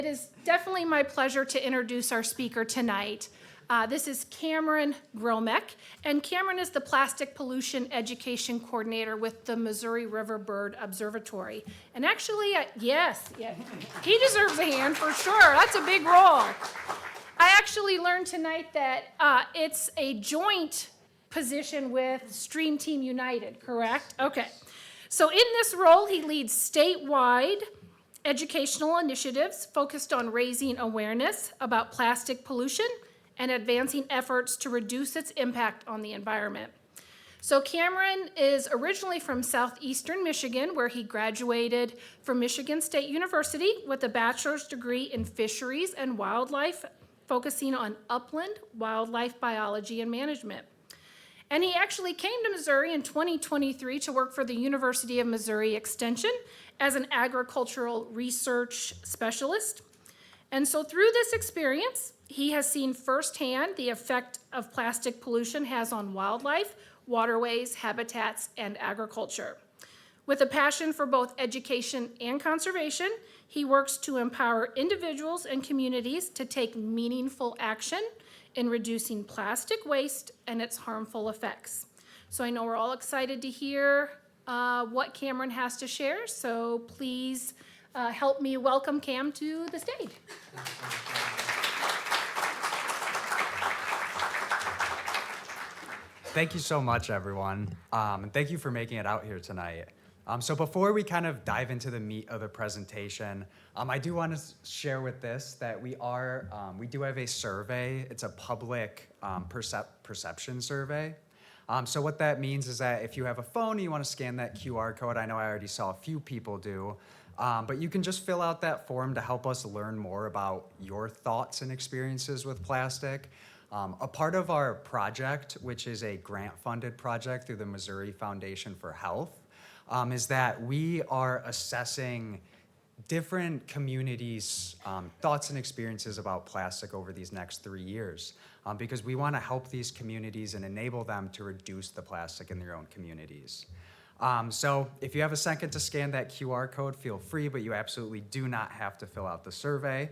It is definitely my pleasure to introduce our speaker tonight. This is Cam Gromek, and Cameron is the Plastic Pollution Education Coordinator with the Missouri River Bird Observatory. And actually, he deserves a hand for sure. That's a big role. I actually learned tonight that it's a joint position with Stream Team United, correct? Okay. So in this role, he leads statewide educational initiatives focused on raising awareness about plastic pollution and advancing efforts to reduce its impact on the environment. So Cameron is originally from southeastern Michigan, where he graduated from Michigan State University with a bachelor's degree in fisheries and wildlife, focusing on upland wildlife biology and management. And he actually came to Missouri in 2023 to work for the University of Missouri Extension as an agricultural research specialist. And so through this experience, he has seen firsthand the effect of plastic pollution has on wildlife, waterways, habitats, and agriculture. With a passion for both education and conservation, he works to empower individuals and communities to take meaningful action in reducing plastic waste and its harmful effects. So I know we're all excited to hear what Cameron has to share, so please help me welcome Cam to the stage. Thank you so much, everyone, and thank you for making it out here tonight. So before we kind of dive into the meat of the presentation, I do want to share with this that we do have a survey. It's a public perception survey. So what that means is that if you have a phone and you want to scan that QR code, I know I already saw a few people do, but you can just fill out that form to help us learn more about your thoughts and experiences with plastic. A part of our project, which is a grant-funded project through the Missouri Foundation for Health, is that we are assessing different communities' thoughts and experiences about plastic over these next 3 years, because we want to help these communities and enable them to reduce the plastic in their own communities. So if you have a second to scan that QR code, feel free, but you absolutely do not have to fill out the survey.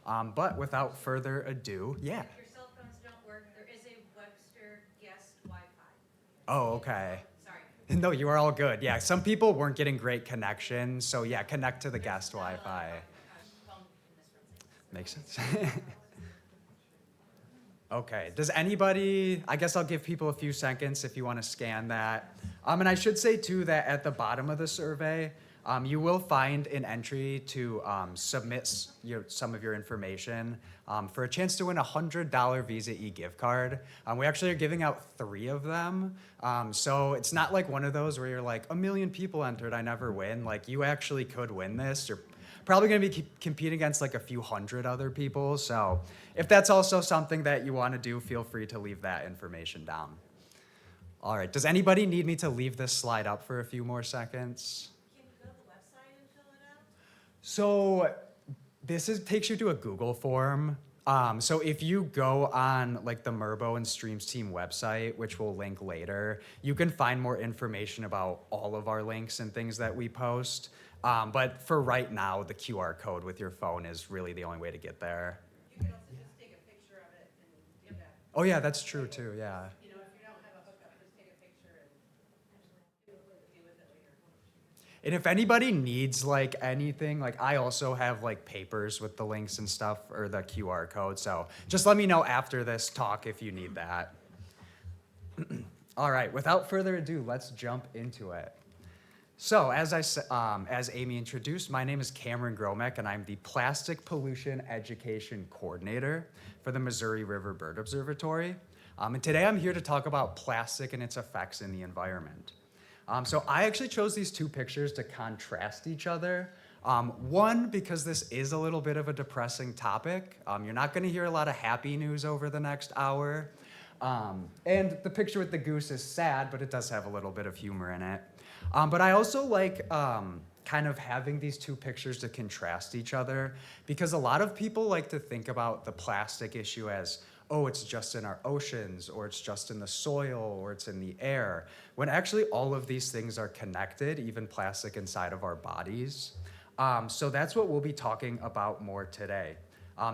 But without further ado, If your cell phones don't work, there is a Webster guest Wi-Fi. Oh, okay. Sorry. No, you are all good. Yeah, some people weren't getting great connection, so yeah, connect to the guest Wi-Fi. Phone in this room. Makes sense. Okay, does anybody, I guess I'll give people a few seconds if you want to scan that. And I should say too that at the bottom of the survey, you will find an entry to submit some of your information for a chance to win a $100 Visa e-gift card. We actually are giving out 3 of them. So it's not like one of those where you're like, 1 million people entered, I never win. Like, you actually could win this. You're probably gonna be competing against like a few hundred other people. So if that's also something that you wanna do, feel free to leave that information down. All right, does anybody need me to leave this slide up for a few more seconds? Can you go to the website and fill it out? So this takes you to a Google form. So if you go on like the Merbo and Streams Team website, which we'll link later, you can find more information about all of our links and things that we post. But for right now, the QR code with your phone is really the only way to get there. You can also just take a picture of it and give that. Oh yeah, that's true too, yeah. You know, if you don't have a hookup, just take a picture and do with it later. And if anybody needs like anything, like I also have like papers with the links and stuff or the QR code. So just let me know after this talk if you need that. All right, without further ado, let's jump into it. So as Amy introduced, my name is Cam Gromek, and I'm the Plastic Pollution Education Coordinator for the Missouri River Bird Observatory. And today I'm here to talk about plastic and its effects in the environment. So I actually chose these 2 pictures to contrast each other. One, because this is a little bit of a depressing topic. You're not gonna hear a lot of happy news over the next hour. And the picture with the goose is sad, but it does have a little bit of humor in it. But I also like kind of having these 2 pictures to contrast each other, because a lot of people like to think about the plastic issue as, oh, it's just in our oceans, or it's just in the soil, or it's in the air, when actually all of these things are connected, even plastic inside of our bodies. So that's what we'll be talking about more today.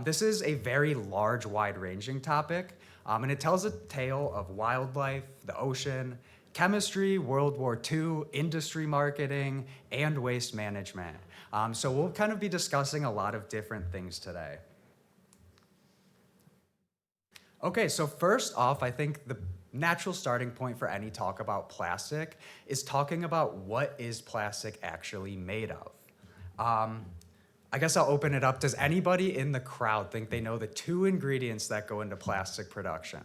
This is a very large, wide-ranging topic, and it tells a tale of wildlife, the ocean, chemistry, World War II, industry marketing, and waste management. So we'll kind of be discussing a lot of different things today. Okay, so first off, I think the natural starting point for any talk about plastic is talking about what is plastic actually made of. I guess I'll open it up. Does anybody in the crowd think they know the 2 ingredients that go into plastic production?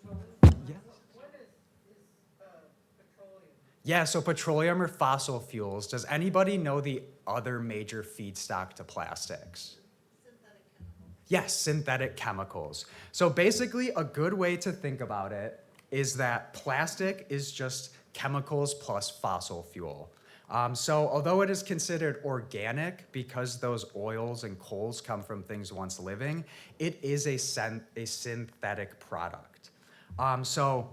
Yeah. What is petroleum? Yeah, so petroleum or fossil fuels. Does anybody know the other major feedstock to plastics? Yes, synthetic chemicals. So basically, a good way to think about it is that plastic is just chemicals plus fossil fuel. So although it is considered organic because those oils and coals come from things once living, it is a synthetic product. So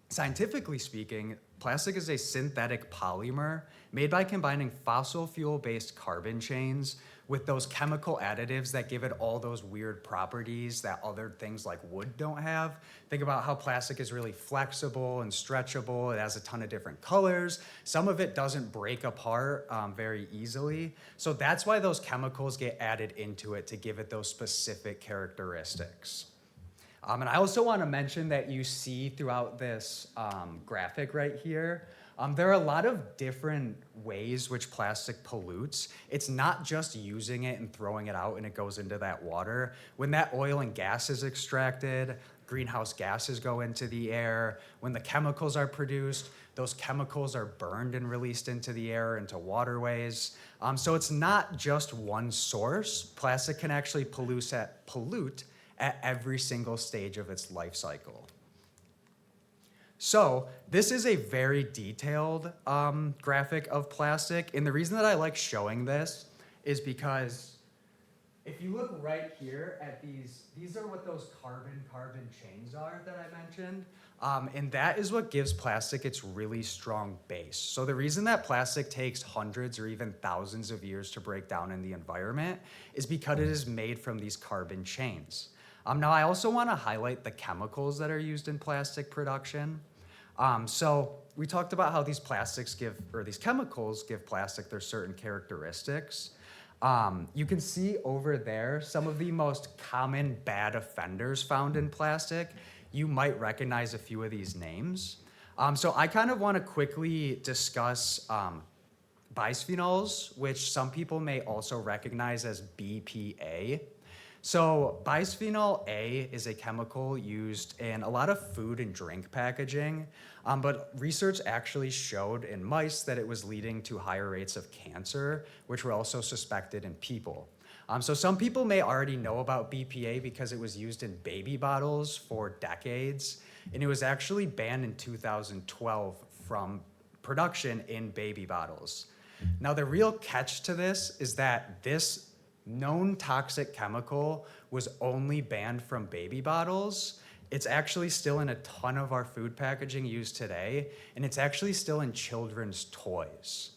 scientifically speaking, plastic is a synthetic polymer made by combining fossil fuel-based carbon chains with those chemical additives that give it all those weird properties that other things like wood don't have. Think about how plastic is really flexible and stretchable. It has a ton of different colors. Some of it doesn't break apart very easily. So that's why those chemicals get added into it to give it those specific characteristics. And I also want to mention that you see throughout this graphic right here, there are a lot of different ways which plastic pollutes. It's not just using it and throwing it out and it goes into that water. When that oil and gas is extracted, greenhouse gases go into the air. When the chemicals are produced, those chemicals are burned and released into the air, into waterways. So it's not just one source. Plastic can actually pollute at every single stage of its life cycle. So this is a very detailed graphic of plastic. And the reason that I like showing this is because if you look right here at these are what those carbon-carbon chains are that I mentioned. And that is what gives plastic its really strong base. So the reason that plastic takes hundreds or even thousands of years to break down in the environment is because it is made from these carbon chains. Now, I also want to highlight the chemicals that are used in plastic production. So we talked about how these chemicals give plastic their certain characteristics. You can see over there some of the most common bad offenders found in plastic. You might recognize a few of these names. So I kind of want to quickly discuss bisphenols, which some people may also recognize as BPA. So bisphenol A is a chemical used in a lot of food and drink packaging, but research actually showed in mice that it was leading to higher rates of cancer, which were also suspected in people. So some people may already know about BPA because it was used in baby bottles for decades, and it was actually banned in 2012 from production in baby bottles. Now, the real catch to this is that this known toxic chemical was only banned from baby bottles. It's actually still in a ton of our food packaging used today, and it's actually still in children's toys.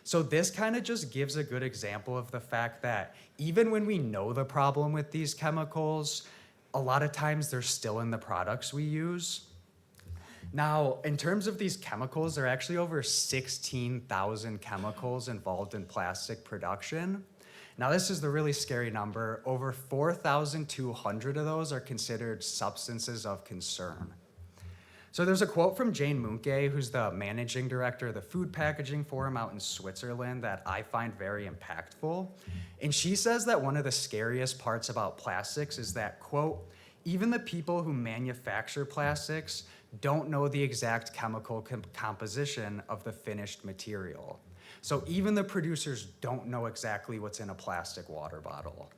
So this kind of just gives a good example of the fact that even when we know the problem with these chemicals, a lot of times they're still in the products we use. Now, in terms of these chemicals, there are actually over 16,000 chemicals involved in plastic production. Now, this is the really scary number. Over 4,200 of those are considered substances of concern. So there's a quote from Jane Munke, who's the managing director of the Food Packaging Forum out in Switzerland, that I find very impactful. And she says that one of the scariest parts about plastics is that, quote, even the people who manufacture plastics don't know the exact chemical composition of the finished material. So even the producers don't know exactly what's in a plastic water bottle.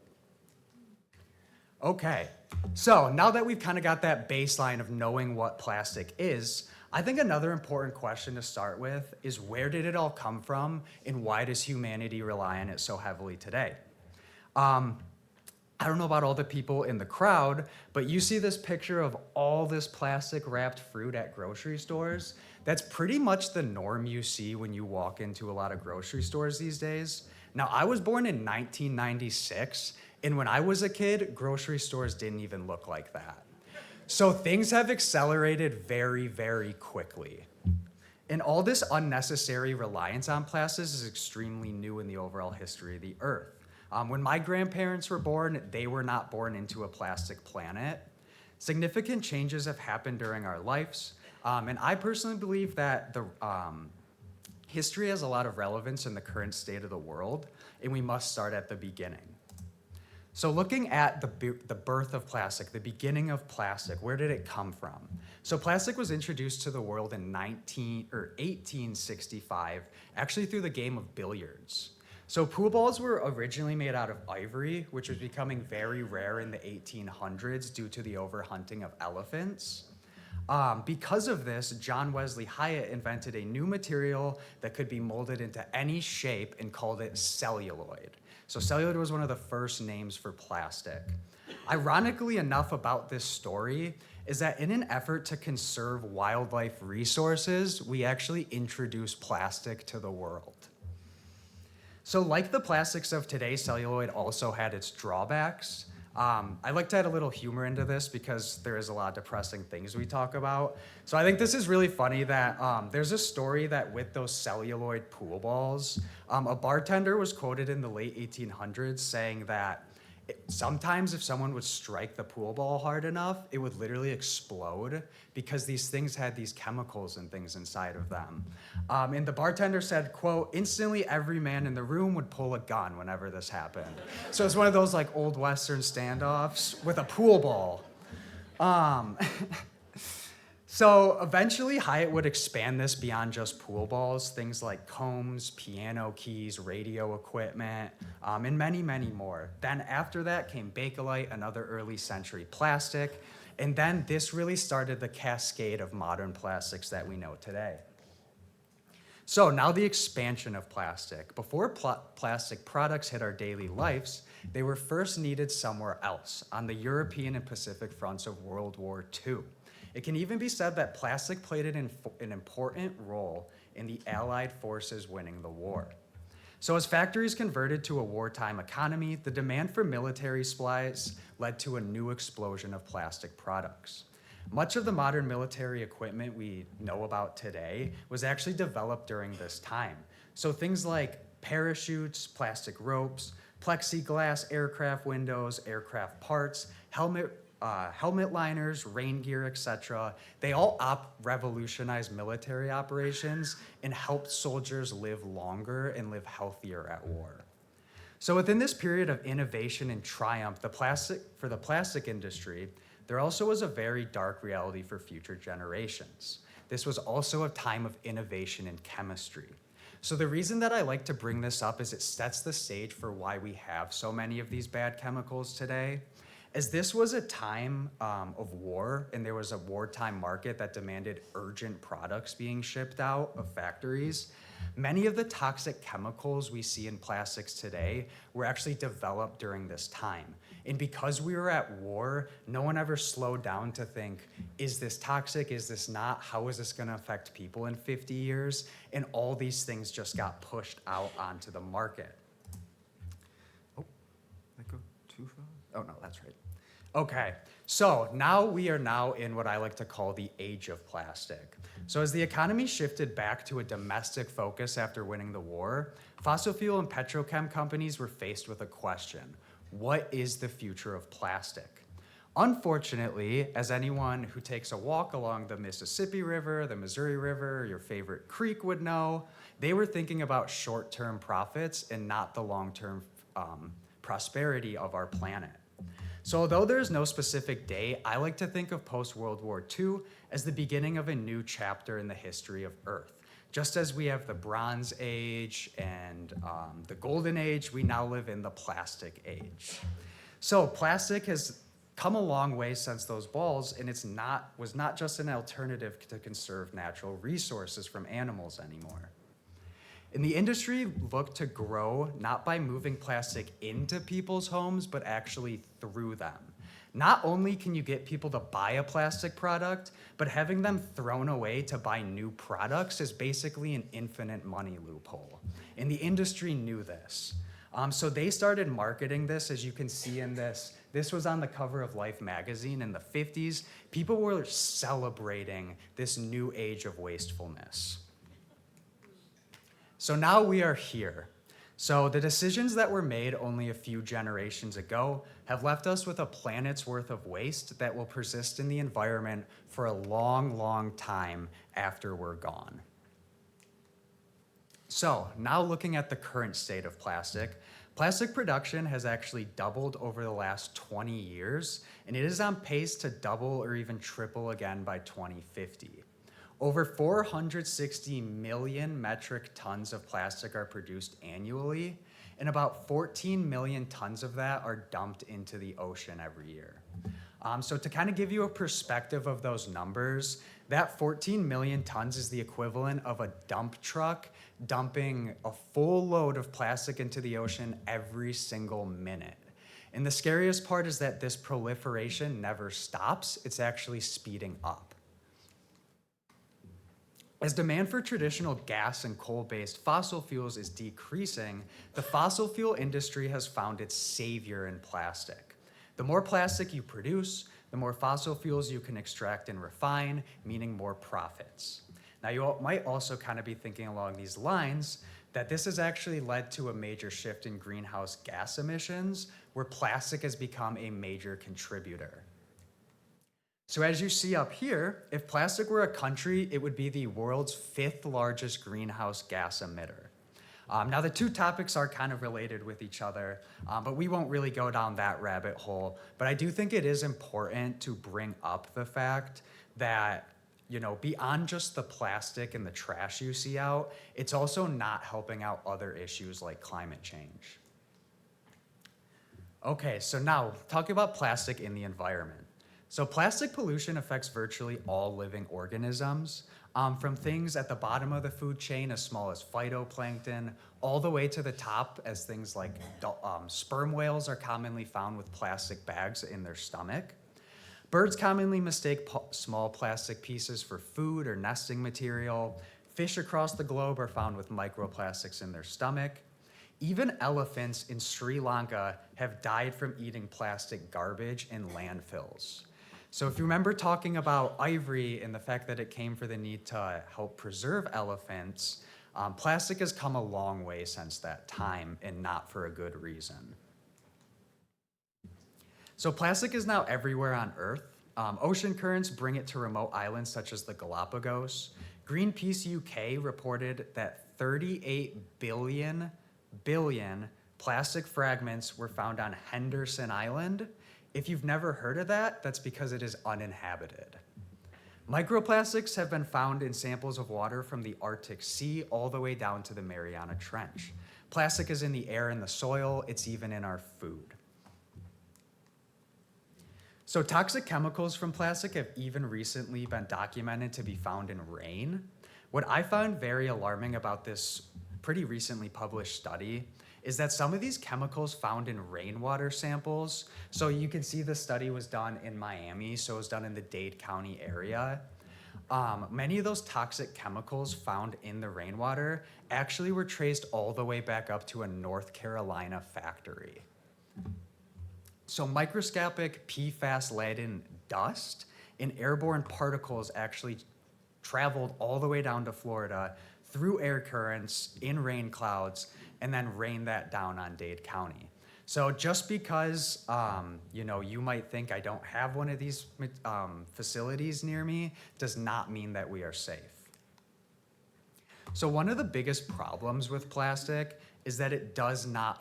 Okay, so now that we've kind of got that baseline of knowing what plastic is, I think another important question to start with is where did it all come from and why does humanity rely on it so heavily today? I don't know about all the people in the crowd, but you see this picture of all this plastic wrapped fruit at grocery stores. That's pretty much the norm you see when you walk into a lot of grocery stores these days. Now, I was born in 1996, and when I was a kid, grocery stores didn't even look like that. So things have accelerated very, very quickly. And all this unnecessary reliance on plastics is extremely new in the overall history of the Earth. When my grandparents were born, they were not born into a plastic planet. Significant changes have happened during our lives, and I personally believe that the history has a lot of relevance in the current state of the world, and we must start at the beginning. So looking at the birth of plastic, the beginning of plastic, where did it come from? So plastic was introduced to the world in 1865, actually through the game of billiards. So pool balls were originally made out of ivory, which was becoming very rare in the 1800s due to the overhunting of elephants. Because of this, John Wesley Hyatt invented a new material that could be molded into any shape and called it celluloid. So celluloid was one of the first names for plastic. Ironically enough about this story is that in an effort to conserve wildlife resources, we actually introduced plastic to the world. So like the plastics of today, celluloid also had its drawbacks. I like to add a little humor into this because there is a lot of depressing things we talk about. So I think this is really funny that there's a story that with those celluloid pool balls, a bartender was quoted in the late 1800s saying that sometimes if someone would strike the pool ball hard enough, it would literally explode because these things had these chemicals and things inside of them. And the bartender said, quote, "Instantly every man in the room would pull a gun whenever this happened." So it's one of those like old Western standoffs with a pool ball. So eventually Hyatt would expand this beyond just pool balls, things like combs, piano keys, radio equipment, and many, many more. Then after that came Bakelite, another early century plastic, and then this really started the cascade of modern plastics that we know today. So now the expansion of plastic. Before plastic products hit our daily lives, they were first needed somewhere else, on the European and Pacific fronts of World War II. It can even be said that plastic played an important role in the Allied forces winning the war. So as factories converted to a wartime economy, the demand for military supplies led to a new explosion of plastic products. Much of the modern military equipment we know about today was actually developed during this time. So things like parachutes, plastic ropes, plexiglass aircraft windows, aircraft parts, helmet liners, rain gear, etc. They all revolutionized military operations and helped soldiers live longer and live healthier at war. So within this period of innovation and triumph, for the plastic industry, there also was a very dark reality for future generations. This was also a time of innovation in chemistry. So the reason that I like to bring this up is it sets the stage for why we have so many of these bad chemicals today. As this was a time of war, and there was a wartime market that demanded urgent products being shipped out of factories, many of the toxic chemicals we see in plastics today were actually developed during this time. And because we were at war, no one ever slowed down to think, is this toxic, is this not? How is this gonna affect people in 50 years? And all these things just got pushed out onto the market. Oh, did I go too far? Oh no, that's right. Okay, so now we are now in what I like to call the age of plastic. So as the economy shifted back to a domestic focus after winning the war, fossil fuel and petrochem companies were faced with a question: what is the future of plastic? Unfortunately, as anyone who takes a walk along the Mississippi River, the Missouri River, your favorite creek would know, they were thinking about short-term profits and not the long-term prosperity of our planet. So although there's no specific day, I like to think of post-World War II as the beginning of a new chapter in the history of Earth. Just as we have the Bronze Age and the Golden Age, we now live in the Plastic Age. So plastic has come a long way since those balls, and was not just an alternative to conserve natural resources from animals anymore. And the industry looked to grow not by moving plastic into people's homes, but actually through them. not only can you get people to buy a plastic product, but having them thrown away to buy new products is basically an infinite money loophole. And the industry knew this. So they started marketing this, as you can see in this. This was on the cover of Life magazine in the 50s. People were celebrating this new age of wastefulness. So now we are here. So the decisions that were made only a few generations ago have left us with a planet's worth of waste that will persist in the environment for a long, long time after we're gone. So now looking at the current state of plastic, plastic production has actually doubled over the last 20 years, and it is on pace to double or even triple again by 2050. Over 460 million metric tons of plastic are produced annually, and about 14 million tons of that are dumped into the ocean every year. So to kind of give you a perspective of those numbers, that 14 million tons is the equivalent of a dump truck dumping a full load of plastic into the ocean every single minute. And the scariest part is that this proliferation never stops, it's actually speeding up. As demand for traditional gas and coal-based fossil fuels is decreasing, the fossil fuel industry has found its savior in plastic. The more plastic you produce, the more fossil fuels you can extract and refine, meaning more profits. Now, you might also kind of be thinking along these lines that this has actually led to a major shift in greenhouse gas emissions, where plastic has become a major contributor. So as you see up here, if plastic were a country, it would be the world's 5th largest greenhouse gas emitter. Now the two topics are kind of related with each other, but we won't really go down that rabbit hole. But I do think it is important to bring up the fact that, you know, beyond just the plastic and the trash you see out, it's also not helping out other issues like climate change. Okay, so now talking about plastic in the environment. So plastic pollution affects virtually all living organisms, from things at the bottom of the food chain as small as phytoplankton, all the way to the top as things like sperm whales are commonly found with plastic bags in their stomach. Birds commonly mistake small plastic pieces for food or nesting material. Fish across the globe are found with microplastics in their stomach. Even elephants in Sri Lanka have died from eating plastic garbage in landfills. So if you remember talking about ivory and the fact that it came for the need to help preserve elephants, plastic has come a long way since that time, and not for a good reason. So plastic is now everywhere on Earth. Ocean currents bring it to remote islands such as the Galapagos. Greenpeace UK reported that 38 billion plastic fragments were found on Henderson Island. If you've never heard of that, that's because it is uninhabited. Microplastics have been found in samples of water from the Arctic Sea all the way down to the Mariana Trench. Plastic is in the air and the soil, it's even in our food. So toxic chemicals from plastic have even recently been documented to be found in rain. What I found very alarming about this pretty recently published study is that some of these chemicals found in rainwater samples, so you can see the study was done in Miami, so it was done in the Dade County area. Many of those toxic chemicals found in the rainwater actually were traced all the way back up to a North Carolina factory. So microscopic PFAS-laden dust and airborne particles actually traveled all the way down to Florida through air currents in rain clouds and then rain that down on Dade County. So just because you might think I don't have one of these facilities near me does not mean that we are safe. So one of the biggest problems with plastic is that it does not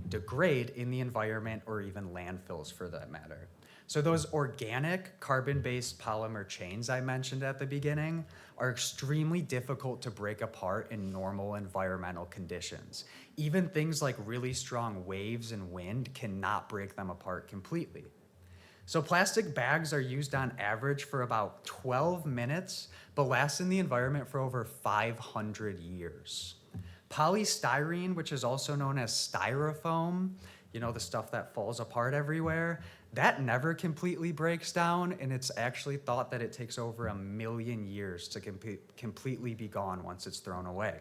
degrade in the environment or even landfills for that matter. So those organic carbon-based polymer chains I mentioned at the beginning are extremely difficult to break apart in normal environmental conditions. Even things like really strong waves and wind cannot break them apart completely. So plastic bags are used on average for about 12 minutes, but last in the environment for over 500 years. Polystyrene, which is also known as styrofoam, the stuff that falls apart everywhere, that never completely breaks down, and it's actually thought that it takes over 1 million years to completely be gone once it's thrown away.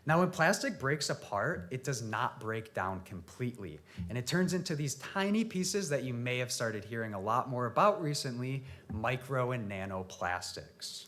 Now, when plastic breaks apart, it does not break down completely, and it turns into these tiny pieces that you may have started hearing a lot more about recently, micro and nanoplastics.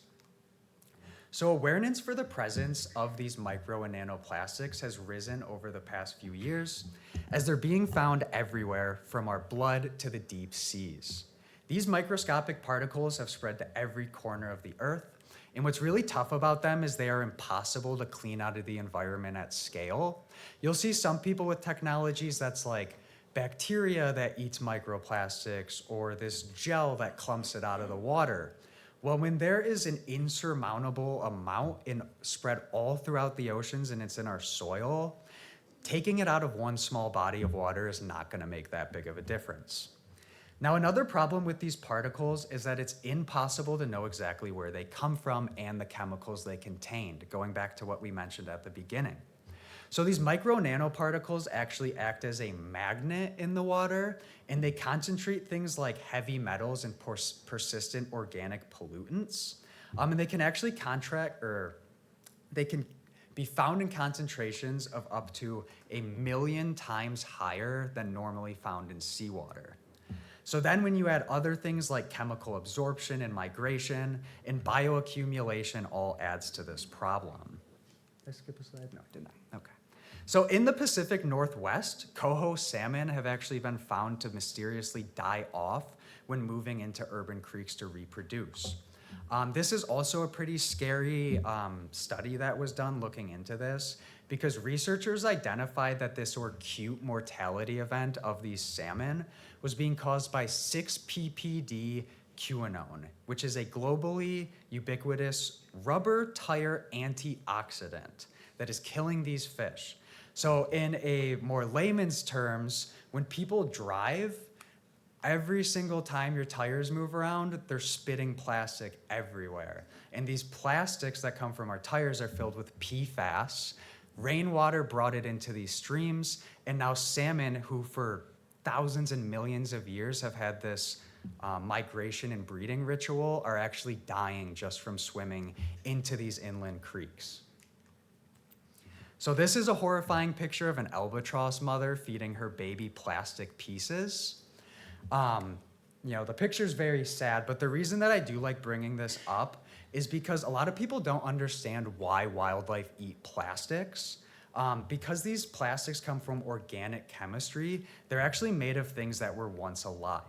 So awareness for the presence of these micro and nanoplastics has risen over the past few years as they're being found everywhere from our blood to the deep seas. These microscopic particles have spread to every corner of the earth, and what's really tough about them is they are impossible to clean out of the environment at scale. You'll see some people with technologies that's like bacteria that eats microplastics or this gel that clumps it out of the water. Well, when there is an insurmountable amount spread all throughout the oceans and it's in our soil, taking it out of one small body of water is not going to make that big of a difference. Now, another problem with these particles is that it's impossible to know exactly where they come from and the chemicals they contained, going back to what we mentioned at the beginning. So these micro nanoparticles actually act as a magnet in the water, and they concentrate things like heavy metals and persistent organic pollutants. And they can actually they can be found in concentrations of up to 1 million times higher than normally found in seawater. So then when you add other things like chemical absorption and migration and bioaccumulation, all adds to this problem. Did I skip a slide? No, didn't I? Okay. So in the Pacific Northwest, coho salmon have actually been found to mysteriously die off when moving into urban creeks to reproduce. This is also a pretty scary study that was done looking into this because researchers identified that this acute mortality event of these salmon was being caused by 6-ppd quinone, which is a globally ubiquitous rubber tire antioxidant that is killing these fish. So in a more layman's terms, when people drive, every single time your tires move around, they're spitting plastic everywhere. And these plastics that come from our tires are filled with PFAS. Rainwater brought it into these streams, and now salmon, who for thousands and millions of years have had this migration and breeding ritual, are actually dying just from swimming into these inland creeks. So this is a horrifying picture of an albatross mother feeding her baby plastic pieces. The picture's very sad, but the reason that I do like bringing this up is because a lot of people don't understand why wildlife eat plastics. Because these plastics come from organic chemistry, they're actually made of things that were once alive.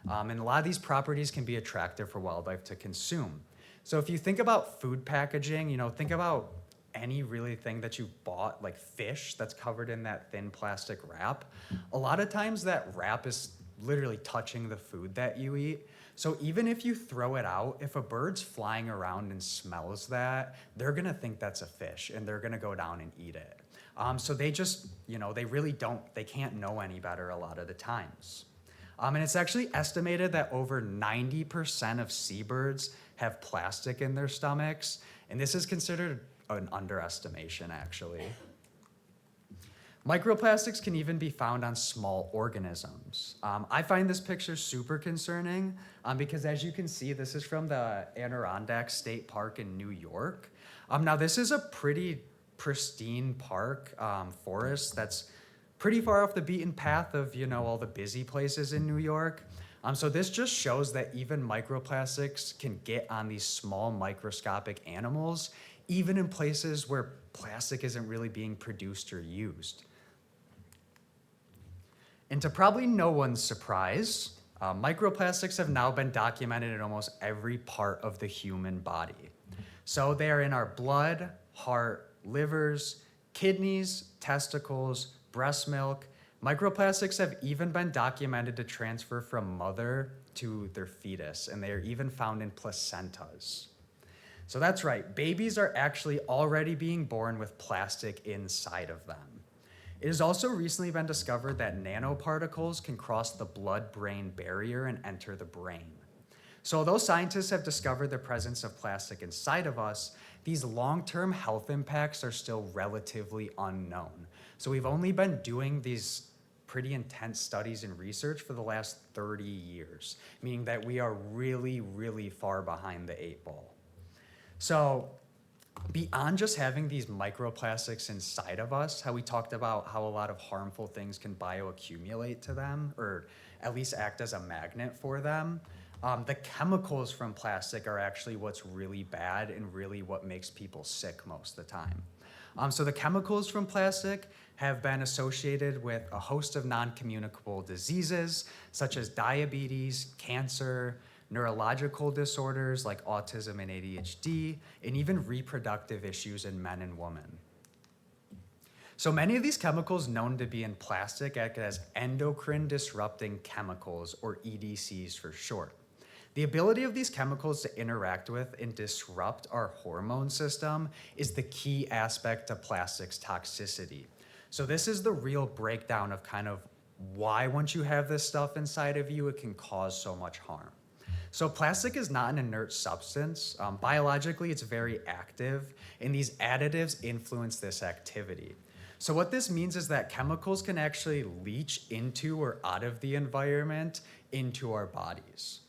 And a lot of these properties can be attractive for wildlife to consume. So if you think about food packaging, think about any really thing that you bought, like fish that's covered in that thin plastic wrap. A lot of times that wrap is literally touching the food that you eat. So even if you throw it out, if a bird's flying around and smells that, they're gonna think that's a fish and they're gonna go down and eat it. So they just, they can't know any better a lot of the times. And it's actually estimated that over 90% of seabirds have plastic in their stomachs, and this is considered an underestimation, actually. Microplastics can even be found on small organisms. I find this picture super concerning because, as you can see, this is from the Adirondack State Park in New York. Now, this is a pretty pristine park, forest that's pretty far off the beaten path of, all the busy places in New York. So this just shows that even microplastics can get on these small microscopic animals, even in places where plastic isn't really being produced or used. And to probably no one's surprise, microplastics have now been documented in almost every part of the human body. So they are in our blood, heart, livers, kidneys, testicles, breast milk. Microplastics have even been documented to transfer from mother to their fetus, and they are even found in placentas. So that's right, babies are actually already being born with plastic inside of them. It has also recently been discovered that nanoparticles can cross the blood-brain barrier and enter the brain. So although scientists have discovered the presence of plastic inside of us, these long-term health impacts are still relatively unknown. So we've only been doing these pretty intense studies and research for the last 30 years, meaning that we are really, really far behind the 8 ball. So beyond just having these microplastics inside of us, how we talked about how a lot of harmful things can bioaccumulate to them, or at least act as a magnet for them, the chemicals from plastic are actually what's really bad and really what makes people sick most of the time. So the chemicals from plastic have been associated with a host of non-communicable diseases, such as diabetes, cancer, neurological disorders like autism and ADHD, and even reproductive issues in men and women. So many of these chemicals known to be in plastic act as endocrine disrupting chemicals, or EDCs for short. The ability of these chemicals to interact with and disrupt our hormone system is the key aspect of plastic's toxicity. So this is the real breakdown of kind of why once you have this stuff inside of you, it can cause so much harm. So plastic is not an inert substance. Biologically, it's very active, and these additives influence this activity. So what this means is that chemicals can actually leach into or out of the environment into our bodies.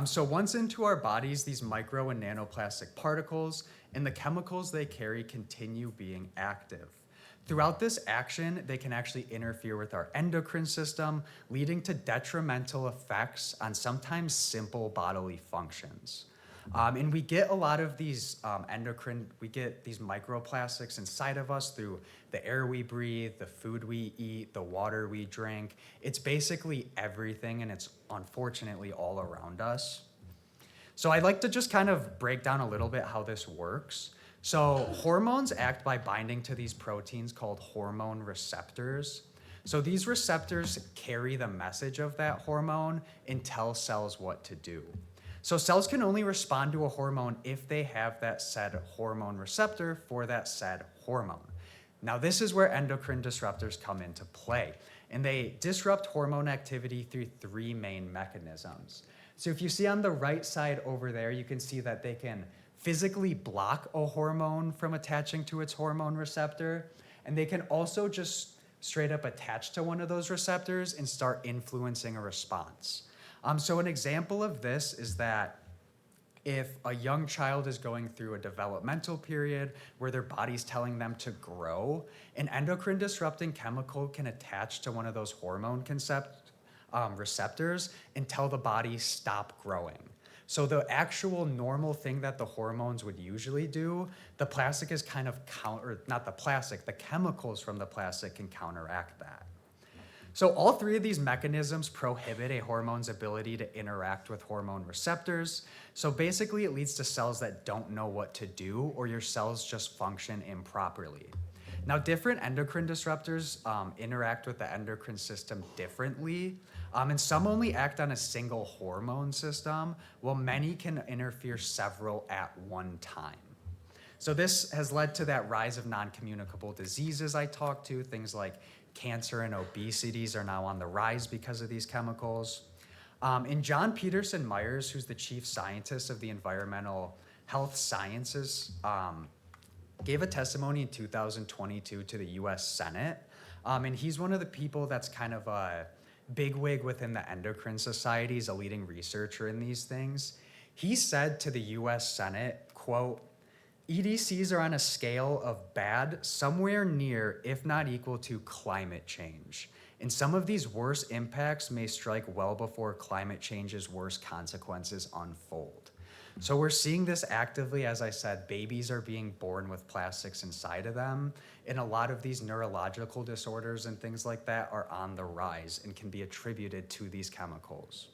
So once into our bodies, these micro and nanoplastic particles and the chemicals they carry continue being active. Throughout this action, they can actually interfere with our endocrine system, leading to detrimental effects on sometimes simple bodily functions. And we get a lot of these we get these microplastics inside of us through the air we breathe, the food we eat, the water we drink. It's basically everything, and it's unfortunately all around us. So I'd like to just kind of break down a little bit how this works. So hormones act by binding to these proteins called hormone receptors. So these receptors carry the message of that hormone and tell cells what to do. So cells can only respond to a hormone if they have that said hormone receptor for that said hormone. Now this is where endocrine disruptors come into play, and they disrupt hormone activity through 3 main mechanisms. So if you see on the right side over there, you can see that they can physically block a hormone from attaching to its hormone receptor, and they can also just straight up attach to one of those receptors and start influencing a response. So an example of this is that if a young child is going through a developmental period where their body's telling them to grow, an endocrine disrupting chemical can attach to one of those hormone receptors and tell the body stop growing. So the actual normal thing that the hormones would usually do, the plastic is kind of the chemicals from the plastic can counteract that. So all 3 of these mechanisms prohibit a hormone's ability to interact with hormone receptors. So basically it leads to cells that don't know what to do, or your cells just function improperly. Now different endocrine disruptors interact with the endocrine system differently, and some only act on a single hormone system, while many can interfere several at one time. So this has led to that rise of non-communicable diseases I talked to. Things like cancer and obesities are now on the rise because of these chemicals. And John Peterson Myers, who's the chief scientist of the Environmental Health Sciences, gave a testimony in 2022 to the US Senate. And he's one of the people that's kind of a bigwig within the Endocrine Society. He's a leading researcher in these things. He said to the US Senate, quote, "EDCs are on a scale of bad somewhere near, if not equal to, climate change. And some of these worst impacts may strike well before climate change's worst consequences unfold." So we're seeing this actively. As I said, babies are being born with plastics inside of them, and a lot of these neurological disorders and things like that are on the rise and can be attributed to these chemicals.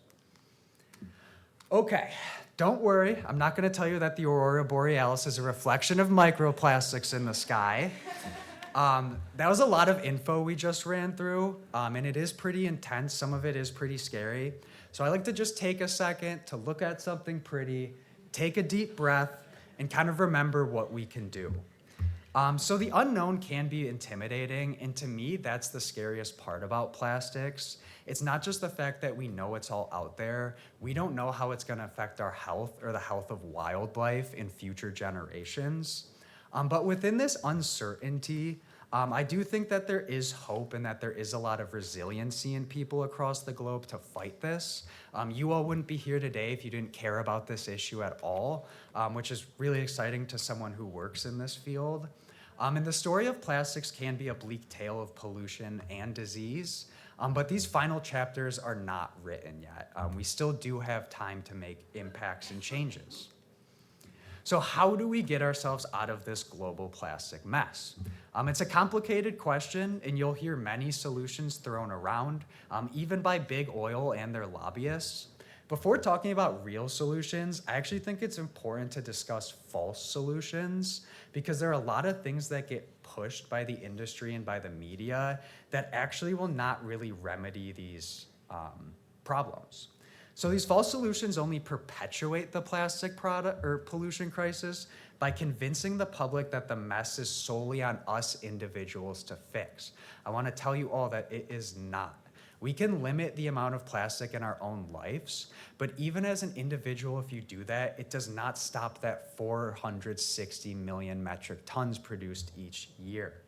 Okay, don't worry. I'm not going to tell you that the aurora borealis is a reflection of microplastics in the sky. That was a lot of info we just ran through, and it is pretty intense. Some of it is pretty scary. So I like to just take a second to look at something pretty, take a deep breath, and kind of remember what we can do. So the unknown can be intimidating, and to me, that's the scariest part about plastics. It's not just the fact that we know it's all out there. We don't know how it's gonna affect our health or the health of wildlife in future generations. But within this uncertainty, I do think that there is hope and that there is a lot of resiliency in people across the globe to fight this. You all wouldn't be here today if you didn't care about this issue at all, which is really exciting to someone who works in this field. And the story of plastics can be a bleak tale of pollution and disease, but these final chapters are not written yet. We still do have time to make impacts and changes. So how do we get ourselves out of this global plastic mess? It's a complicated question, and you'll hear many solutions thrown around, even by big oil and their lobbyists. Before talking about real solutions, I actually think it's important to discuss false solutions, because there are a lot of things that get pushed by the industry and by the media that actually will not really remedy these problems. So these false solutions only perpetuate the plastic product or pollution crisis by convincing the public that the mess is solely on us individuals to fix. I want to tell you all that it is not. We can limit the amount of plastic in our own lives, but even as an individual, if you do that, it does not stop that 460 million metric tons produced each year.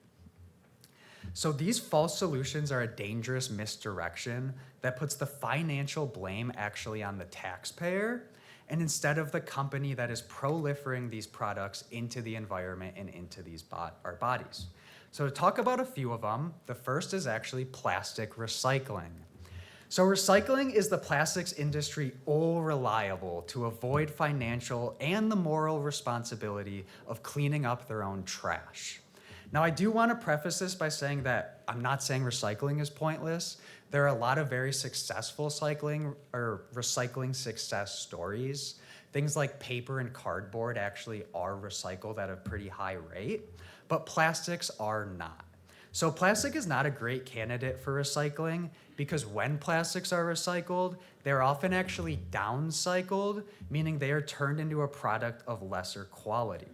So these false solutions are a dangerous misdirection that puts the financial blame actually on the taxpayer, and instead of the company that is proliferating these products into the environment and into our bodies. So to talk about a few of them, the first is actually plastic recycling. So recycling is the plastics industry all reliable to avoid financial and the moral responsibility of cleaning up their own trash. Now, I do want to preface this by saying that I'm not saying recycling is pointless. There are a lot of very successful recycling success stories. Things like paper and cardboard actually are recycled at a pretty high rate, but plastics are not. So plastic is not a great candidate for recycling because when plastics are recycled, they're often actually downcycled, meaning they are turned into a product of lesser quality.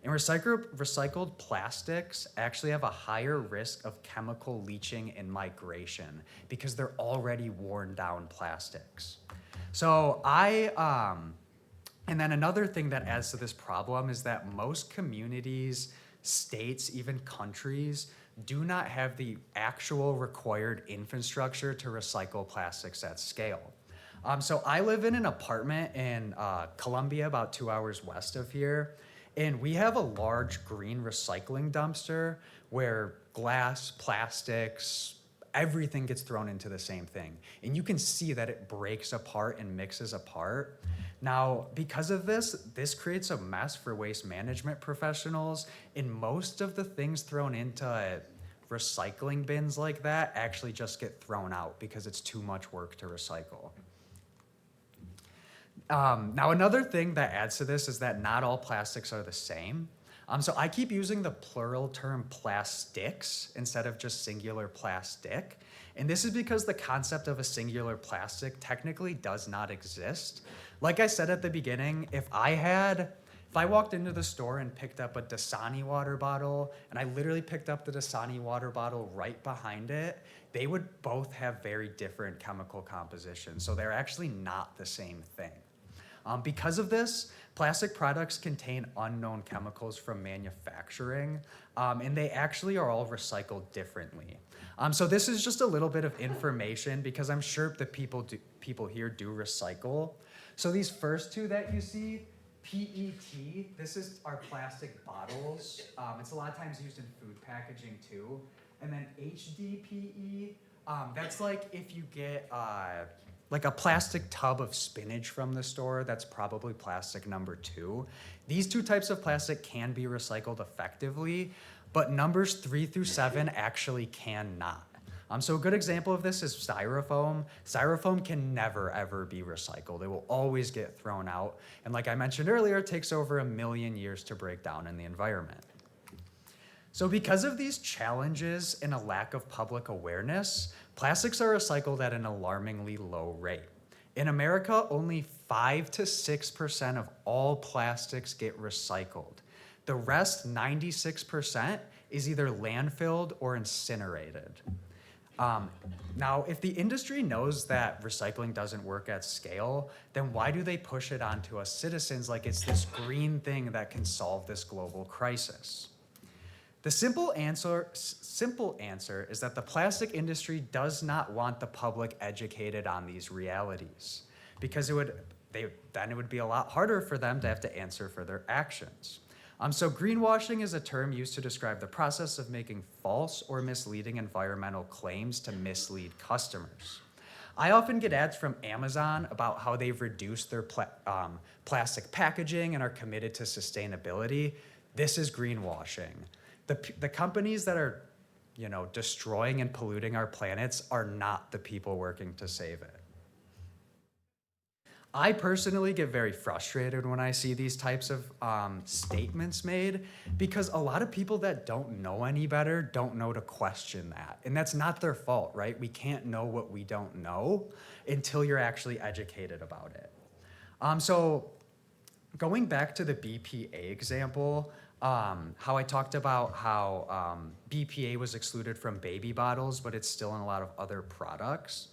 And recycled plastics actually have a higher risk of chemical leaching and migration because they're already worn down plastics. So and then another thing that adds to this problem is that most communities, states, even countries do not have the actual required infrastructure to recycle plastics at scale. So I live in an apartment in Columbia, about 2 hours west of here. And we have a large green recycling dumpster where glass, plastics, everything gets thrown into the same thing. And you can see that it breaks apart and mixes apart. Now, because of this creates a mess for waste management professionals, and most of the things thrown into recycling bins like that actually just get thrown out because it's too much work to recycle. Now, another thing that adds to this is that not all plastics are the same. So I keep using the plural term plastics instead of just singular plastic. And this is because the concept of a singular plastic technically does not exist. Like I said at the beginning, if I walked into the store and picked up a Dasani water bottle, and I literally picked up the Dasani water bottle right behind it, they would both have very different chemical compositions. So they're actually not the same thing. Because of this, plastic products contain unknown chemicals from manufacturing, and they actually are all recycled differently. So this is just a little bit of information because I'm sure the people here do recycle. So these first two that you see, PET, this is our plastic bottles. It's a lot of times used in food packaging too. And then HDPE, that's like if you get like a plastic tub of spinach from the store, that's probably plastic number 2. These two types of plastic can be recycled effectively, but numbers 3 through 7 actually cannot. So a good example of this is styrofoam. Styrofoam can never, ever be recycled. It will always get thrown out. And like I mentioned earlier, it takes over 1 million years to break down in the environment. So because of these challenges and a lack of public awareness, plastics are recycled at an alarmingly low rate. In America, only 5 to 6% of all plastics get recycled. The rest, 96%, is either landfilled or incinerated. Now, if the industry knows that recycling doesn't work at scale, then why do they push it onto us citizens like it's this green thing that can solve this global crisis? The simple answer is that the plastic industry does not want the public educated on these realities, because then it would be a lot harder for them to have to answer for their actions. So greenwashing is a term used to describe the process of making false or misleading environmental claims to mislead customers. I often get ads from Amazon about how they've reduced their plastic packaging and are committed to sustainability. This is greenwashing. The companies that are, destroying and polluting our planets are not the people working to save it. I personally get very frustrated when I see these types of statements made, because a lot of people that don't know any better don't know to question that. And that's not their fault, right? We can't know what we don't know until you're actually educated about it. So going back to the BPA example, how I talked about how BPA was excluded from baby bottles, but it's still in a lot of other products.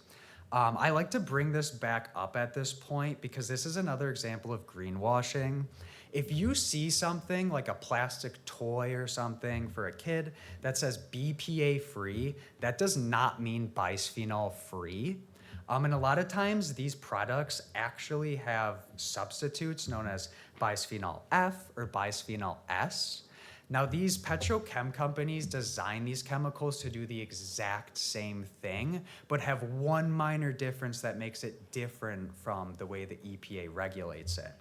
I like to bring this back up at this point because this is another example of greenwashing. If you see something like a plastic toy or something for a kid that says BPA free, that does not mean bisphenol free. And a lot of times these products actually have substitutes known as bisphenol F or bisphenol S. Now, these petrochem companies design these chemicals to do the exact same thing, but have one minor difference that makes it different from the way the EPA regulates it.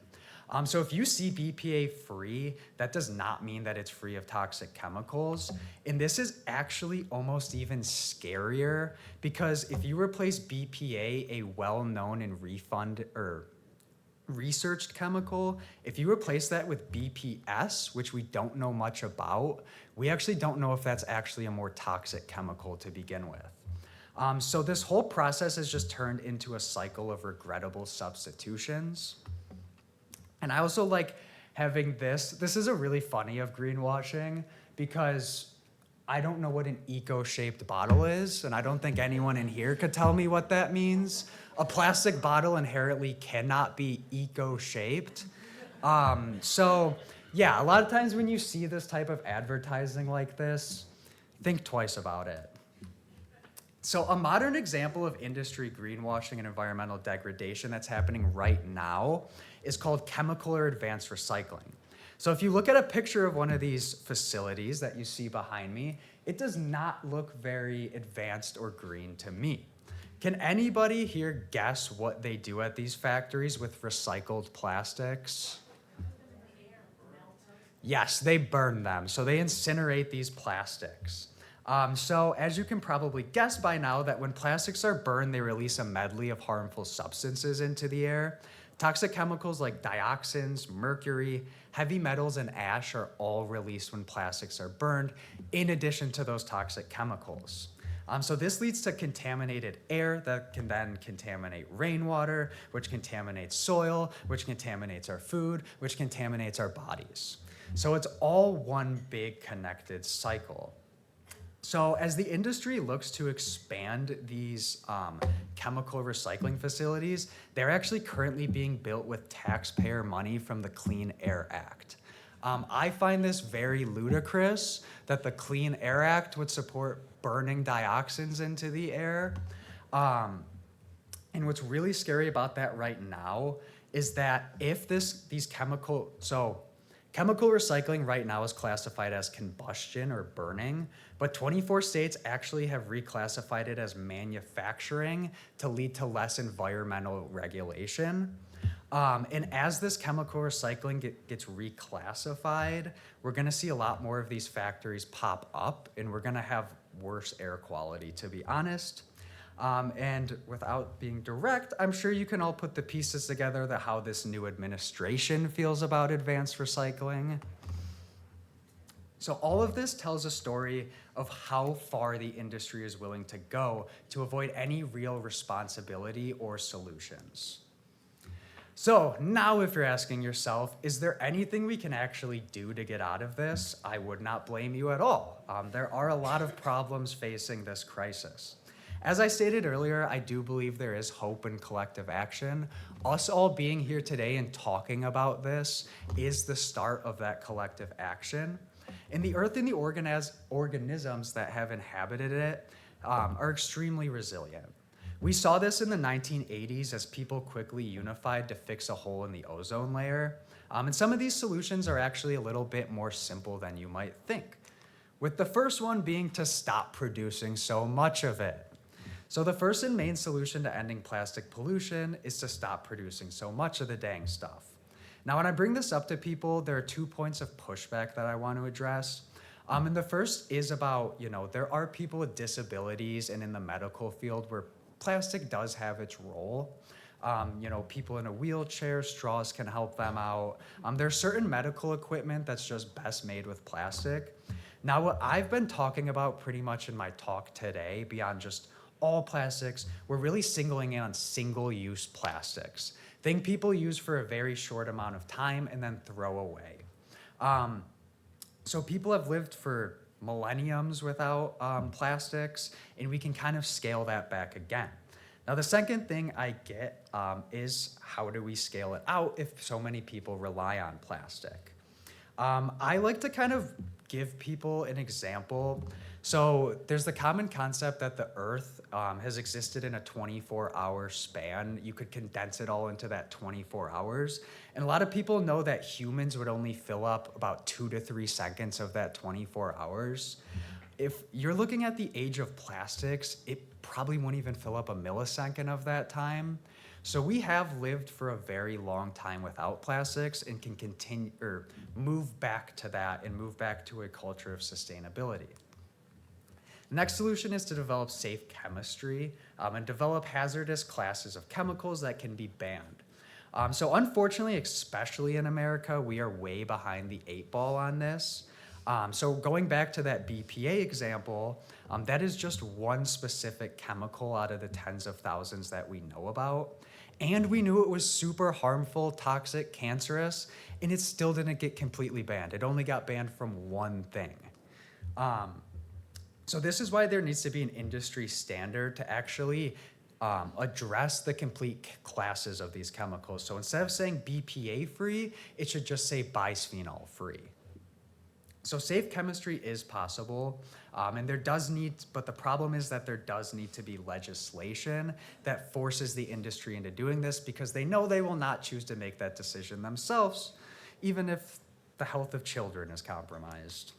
So if you see BPA free, that does not mean that it's free of toxic chemicals. And this is actually almost even scarier, because if you replace BPA, a well-known and researched chemical, if you replace that with BPS, which we don't know much about, we actually don't know if that's actually a more toxic chemical to begin with. So this whole process has just turned into a cycle of regrettable substitutions. And I also like having this is a really funny of greenwashing, because I don't know what an eco-shaped bottle is, and I don't think anyone in here could tell me what that means. A plastic bottle inherently cannot be eco-shaped. So yeah, a lot of times when you see this type of advertising like this, think twice about it. So a modern example of industry greenwashing and environmental degradation that's happening right now is called chemical or advanced recycling. So if you look at a picture of one of these facilities that you see behind me, it does not look very advanced or green to me. Can anybody here guess what they do at these factories with recycled plastics? Yes, they burn them. So they incinerate these plastics. So as you can probably guess by now, that when plastics are burned, they release a medley of harmful substances into the air. Toxic chemicals like dioxins, mercury, heavy metals, and ash are all released when plastics are burned, in addition to those toxic chemicals. So this leads to contaminated air that can then contaminate rainwater, which contaminates soil, which contaminates our food, which contaminates our bodies. So it's all one big connected cycle. So as the industry looks to expand these chemical recycling facilities, they're actually currently being built with taxpayer money from the Clean Air Act. I find this very ludicrous that the Clean Air Act would support burning dioxins into the air. And what's really scary about that right now is that if chemical recycling right now is classified as combustion or burning, but 24 states actually have reclassified it as manufacturing to lead to less environmental regulation. And as this chemical recycling gets reclassified, we're gonna see a lot more of these factories pop up, and we're gonna have worse air quality, to be honest. And without being direct, I'm sure you can all put the pieces together that how this new administration feels about advanced recycling. So all of this tells a story of how far the industry is willing to go to avoid any real responsibility or solutions. So now if you're asking yourself, is there anything we can actually do to get out of this? I would not blame you at all. There are a lot of problems facing this crisis. As I stated earlier, I do believe there is hope in collective action. Us all being here today and talking about this is the start of that collective action. And the earth and the organisms that have inhabited it are extremely resilient. We saw this in the 1980s as people quickly unified to fix a hole in the ozone layer. And some of these solutions are actually a little bit more simple than you might think, with the first one being to stop producing so much of it. So the first and main solution to ending plastic pollution is to stop producing so much of the dang stuff. Now, when I bring this up to people, there are 2 points of pushback that I want to address. And the first is about, there are people with disabilities and in the medical field where plastic does have its role. People in a wheelchair, straws can help them out. There's certain medical equipment that's just best made with plastic. Now, what I've been talking about pretty much in my talk today, beyond just all plastics, we're really singling in on single-use plastics. Things people use for a very short amount of time and then throw away. So people have lived for millenniums without plastics, and we can kind of scale that back again. Now, the second thing I get is how do we scale it out if so many people rely on plastic? I like to kind of give people an example. So there's the common concept that the Earth has existed in a 24-hour span. You could condense it all into that 24 hours. And a lot of people know that humans would only fill up about 2 to 3 seconds of that 24 hours. If you're looking at the age of plastics, it probably won't even fill up a millisecond of that time. So we have lived for a very long time without plastics and can continue or move back to that and move back to a culture of sustainability. The next solution is to develop safe chemistry and develop hazardous classes of chemicals that can be banned. So unfortunately, especially in America, we are way behind the 8 ball on this. So going back to that BPA example, that is just one specific chemical out of the tens of thousands that we know about. And we knew it was super harmful, toxic, cancerous, and it still didn't get completely banned. It only got banned from one thing. So this is why there needs to be an industry standard to actually address the complete classes of these chemicals. So instead of saying BPA free, it should just say bisphenol free. So safe chemistry is possible, and but the problem is that there does need to be legislation that forces the industry into doing this because they know they will not choose to make that decision themselves, even if the health of children is compromised.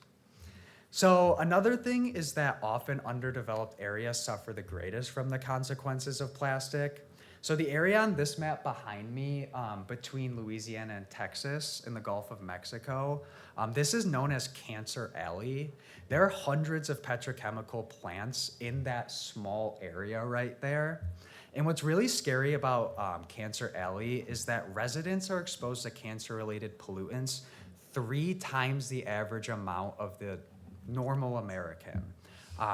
So another thing is that often underdeveloped areas suffer the greatest from the consequences of plastic. So the area on this map behind me, between Louisiana and Texas in the Gulf of Mexico, this is known as Cancer Alley. There are hundreds of petrochemical plants in that small area right there. And what's really scary about Cancer Alley is that residents are exposed to cancer-related pollutants 3 times the average amount of the normal American.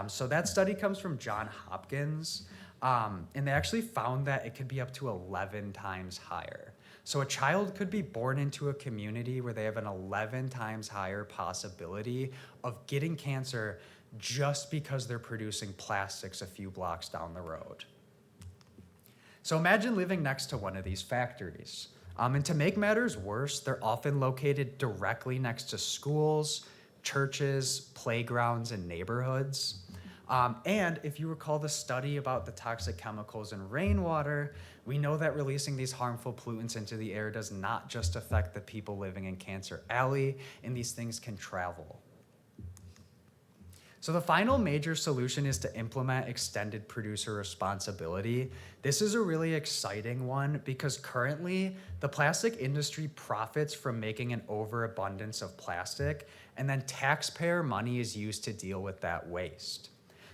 So that study comes from Johns Hopkins. And they actually found that it could be up to 11 times higher. So a child could be born into a community where they have an 11 times higher possibility of getting cancer just because they're producing plastics a few blocks down the road. So imagine living next to one of these factories. And to make matters worse, they're often located directly next to schools, churches, playgrounds, and neighborhoods. And if you recall the study about the toxic chemicals in rainwater, we know that releasing these harmful pollutants into the air does not just affect the people living in Cancer Alley, and these things can travel. So the final major solution is to implement extended producer responsibility. This is a really exciting one because currently the plastic industry profits from making an overabundance of plastic, and then taxpayer money is used to deal with that waste.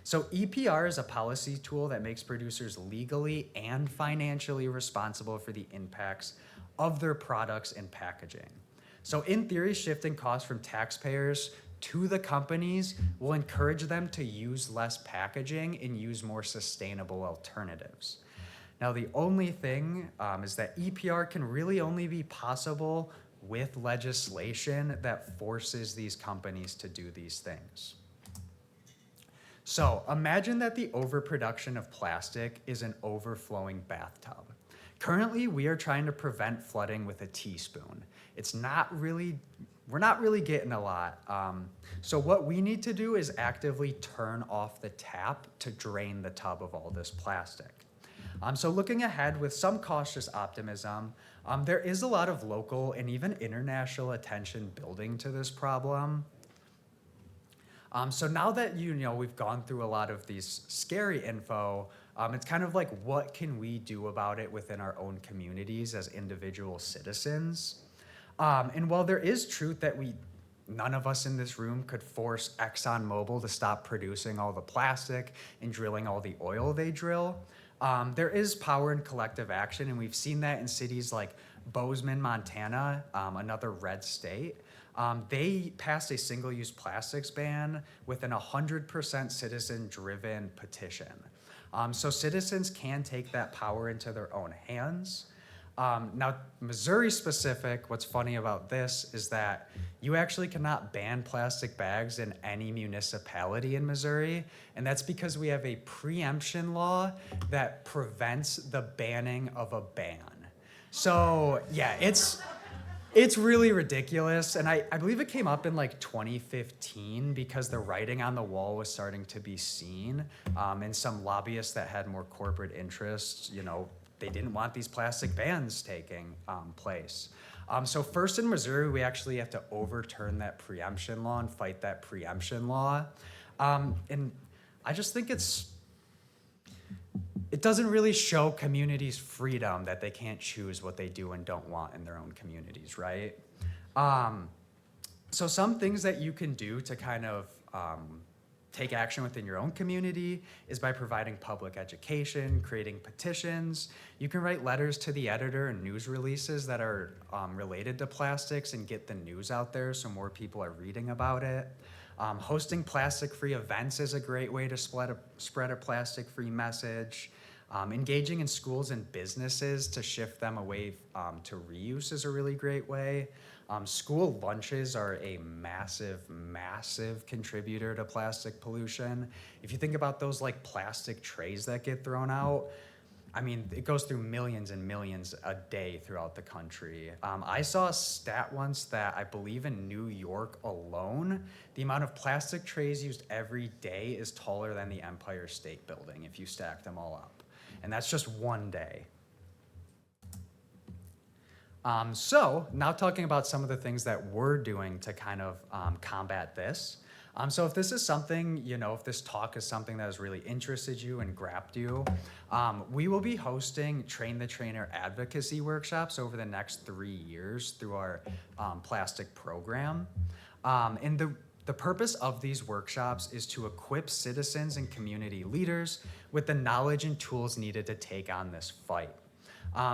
So EPR is a policy tool that makes producers legally and financially responsible for the impacts of their products and packaging. So in theory, shifting costs from taxpayers to the companies will encourage them to use less packaging and use more sustainable alternatives. Now, the only thing is that EPR can really only be possible with legislation that forces these companies to do these things. So imagine that the overproduction of plastic is an overflowing bathtub. Currently, we are trying to prevent flooding with a teaspoon. It's not really we're not really getting a lot. So what we need to do is actively turn off the tap to drain the tub of all this plastic. So looking ahead with some cautious optimism, there is a lot of local and even international attention building to this problem. So now that we've gone through a lot of these scary info, it's kind of like, what can we do about it within our own communities as individual citizens? And while there is truth that none of us in this room could force ExxonMobil to stop producing all the plastic and drilling all the oil they drill, there is power in collective action, and we've seen that in cities like Bozeman, Montana, another red state. They passed a single-use plastics ban within a 100% citizen-driven petition. So citizens can take that power into their own hands. Now, Missouri specific, what's funny about this is that you actually cannot ban plastic bags in any municipality in Missouri, and that's because we have a preemption law that prevents the banning of a ban. So yeah, it's really ridiculous, and I believe it came up in like 2015 because the writing on the wall was starting to be seen, and some lobbyists that had more corporate interests, they didn't want these plastic bans taking place. So first in Missouri, we actually have to overturn that preemption law and fight that preemption law. And I just think it doesn't really show communities freedom that they can't choose what they do and don't want in their own communities, right? So some things that you can do to kind of take action within your own community is by providing public education, creating petitions. You can write letters to the editor and news releases that are related to plastics and get the news out there so more people are reading about it. Hosting plastic-free events is a great way to spread a plastic-free message. Engaging in schools and businesses to shift them away to reuse is a really great way. School lunches are a massive, massive contributor to plastic pollution. If you think about those like plastic trays that get thrown out, I mean, it goes through millions and millions a day throughout the country. I saw a stat once that I believe in New York alone, the amount of plastic trays used every day is taller than the Empire State Building if you stack them all up. And that's just one day. So now talking about some of the things that we're doing to kind of combat this. So if this is something, if this talk is something that has really interested you and grabbed you, we will be hosting Train the Trainer advocacy workshops over the next 3 years through our plastic program. And the purpose of these workshops is to equip citizens and community leaders with the knowledge and tools needed to take on this fight.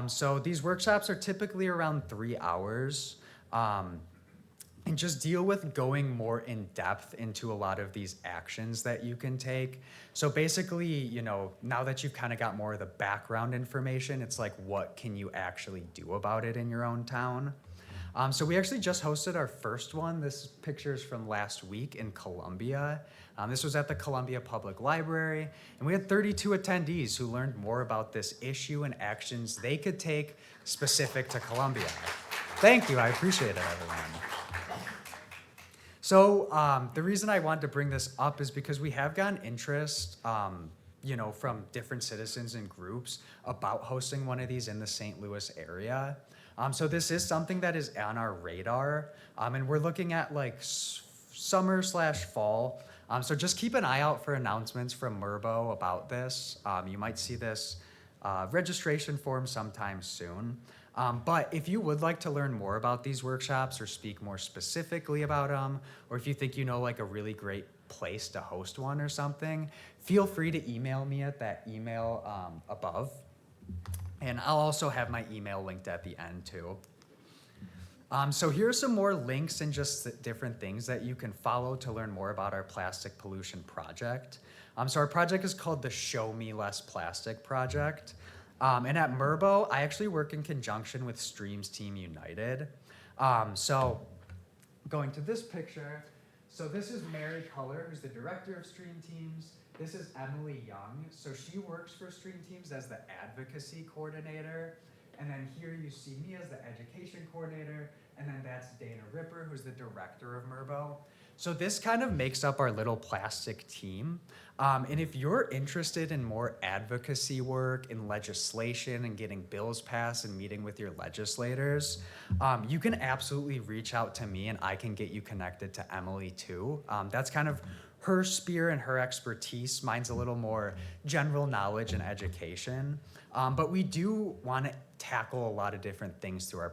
So these workshops are typically around 3 hours and just deal with going more in depth into a lot of these actions that you can take. So basically, now that you've kind of got more of the background information, it's like, what can you actually do about it in your own town? So we actually just hosted our first one. This picture is from last week in Columbia. This was at the Columbia Public Library, and we had 32 attendees who learned more about this issue and actions they could take specific to Columbia. Thank you, I appreciate it, everyone. So the reason I wanted to bring this up is because we have gotten interest, from different citizens and groups about hosting one of these in the St. Louis area. So this is something that is on our radar, and we're looking at like summer/fall. So just keep an eye out for announcements from MRBO about this. You might see this registration form sometime soon. But if you would like to learn more about these workshops or speak more specifically about them, or if you think like a really great place to host one or something, feel free to email me at that email above. And I'll also have my email linked at the end too. So here are some more links and just different things that you can follow to learn more about our plastic pollution project. So our project is called the Show Me Less Plastic Project. And at MRBO, I actually work in conjunction with Streams Team United. So going to this picture, so this is Mary Culler, who's the director of Stream Teams. This is Emily Young. So she works for Stream Teams as the advocacy coordinator. And then here you see me as the education coordinator, and then that's Dana Ripper, who's the director of MRBO. So this kind of makes up our little plastic team. And if you're interested in more advocacy work in legislation and getting bills passed and meeting with your legislators, you can absolutely reach out to me and I can get you connected to Emily too. That's kind of her sphere and her expertise. Mine's a little more general knowledge and education. But we do want to tackle a lot of different things through our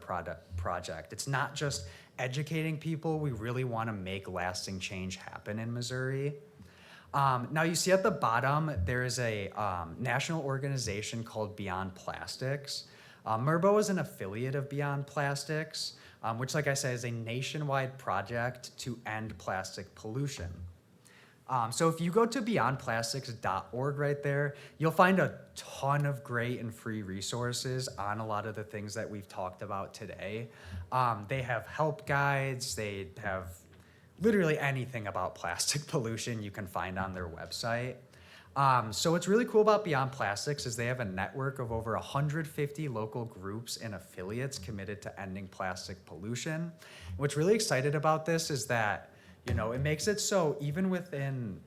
project. It's not just educating people. We really want to make lasting change happen in Missouri. Now you see at the bottom, there is a national organization called Beyond Plastics. MRBO is an affiliate of Beyond Plastics, which, like I said, is a nationwide project to end plastic pollution. So if you go to beyondplastics.org right there, you'll find a ton of great and free resources on a lot of the things that we've talked about today. They have help guides, they have literally anything about plastic pollution you can find on their website. So what's really cool about Beyond Plastics is they have a network of over 150 local groups and affiliates committed to ending plastic pollution. What's really excited about this is that it makes it so even within,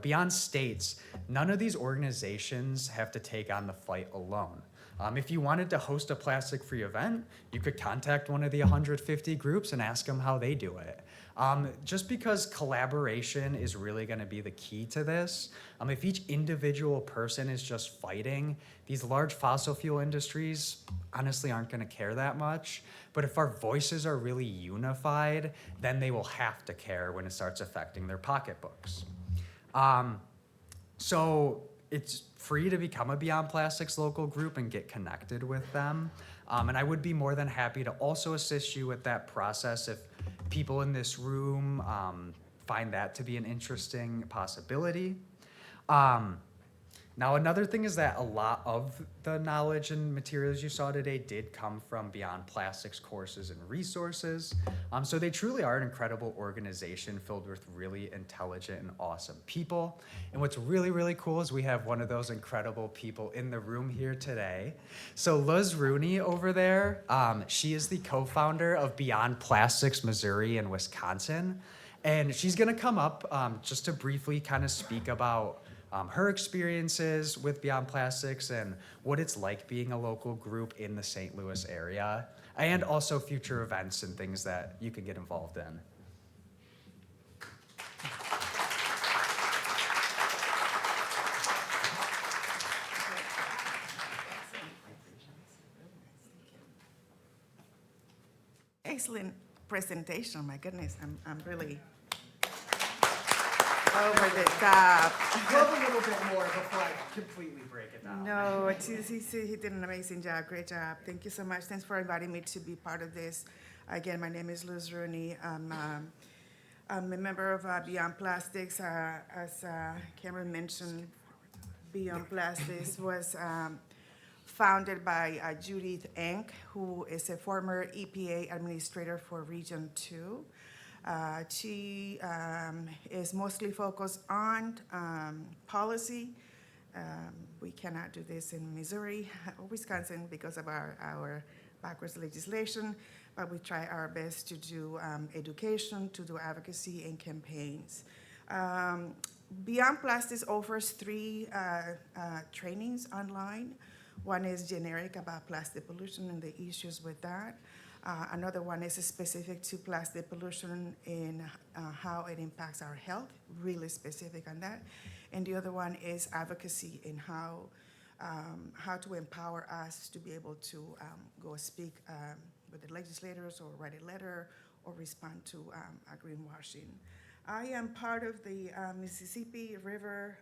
beyond states, none of these organizations have to take on the fight alone. If you wanted to host a plastic-free event, you could contact one of the 150 groups and ask them how they do it. Just because collaboration is really going to be the key to this. If each individual person is just fighting, these large fossil fuel industries honestly aren't going to care that much. But if our voices are really unified, then they will have to care when it starts affecting their pocketbooks. So it's free to become a Beyond Plastics local group and get connected with them. And I would be more than happy to also assist you with that process if people in this room find that to be an interesting possibility. Now, another thing is that a lot of the knowledge and materials you saw today did come from Beyond Plastics courses and resources. So they truly are an incredible organization filled with really intelligent and awesome people. And what's really, really cool is we have one of those incredible people in the room here today. So Liz Rooney over there, she is the co-founder of Beyond Plastics Missouri and Wisconsin. And she's gonna come up just to briefly kind of speak about her experiences with Beyond Plastics and what it's like being a local group in the St. Louis area, and also future events and things that you can get involved in. Excellent presentation. My goodness, I'm really over the top. Love a little bit more before I completely break it down. No, he did an amazing job. Great job. Thank you so much. Thanks for inviting me to be part of this. Again, my name is Liz Rooney. I'm a member of Beyond Plastics. As Cameron mentioned, Beyond Plastics was founded by Judith Enck, who is a former EPA administrator for Region 2. She is mostly focused on policy. We cannot do this in Missouri or Wisconsin because of our backwards legislation, but we try our best to do education, to do advocacy and campaigns. Beyond Plastics offers 3 trainings online. One is generic about plastic pollution and the issues with that. Another one is specific to plastic pollution and how it impacts our health, really specific on that. And the other one is advocacy and how to empower us to be able to go speak with the legislators or write a letter or respond to greenwashing. I am part of the Mississippi River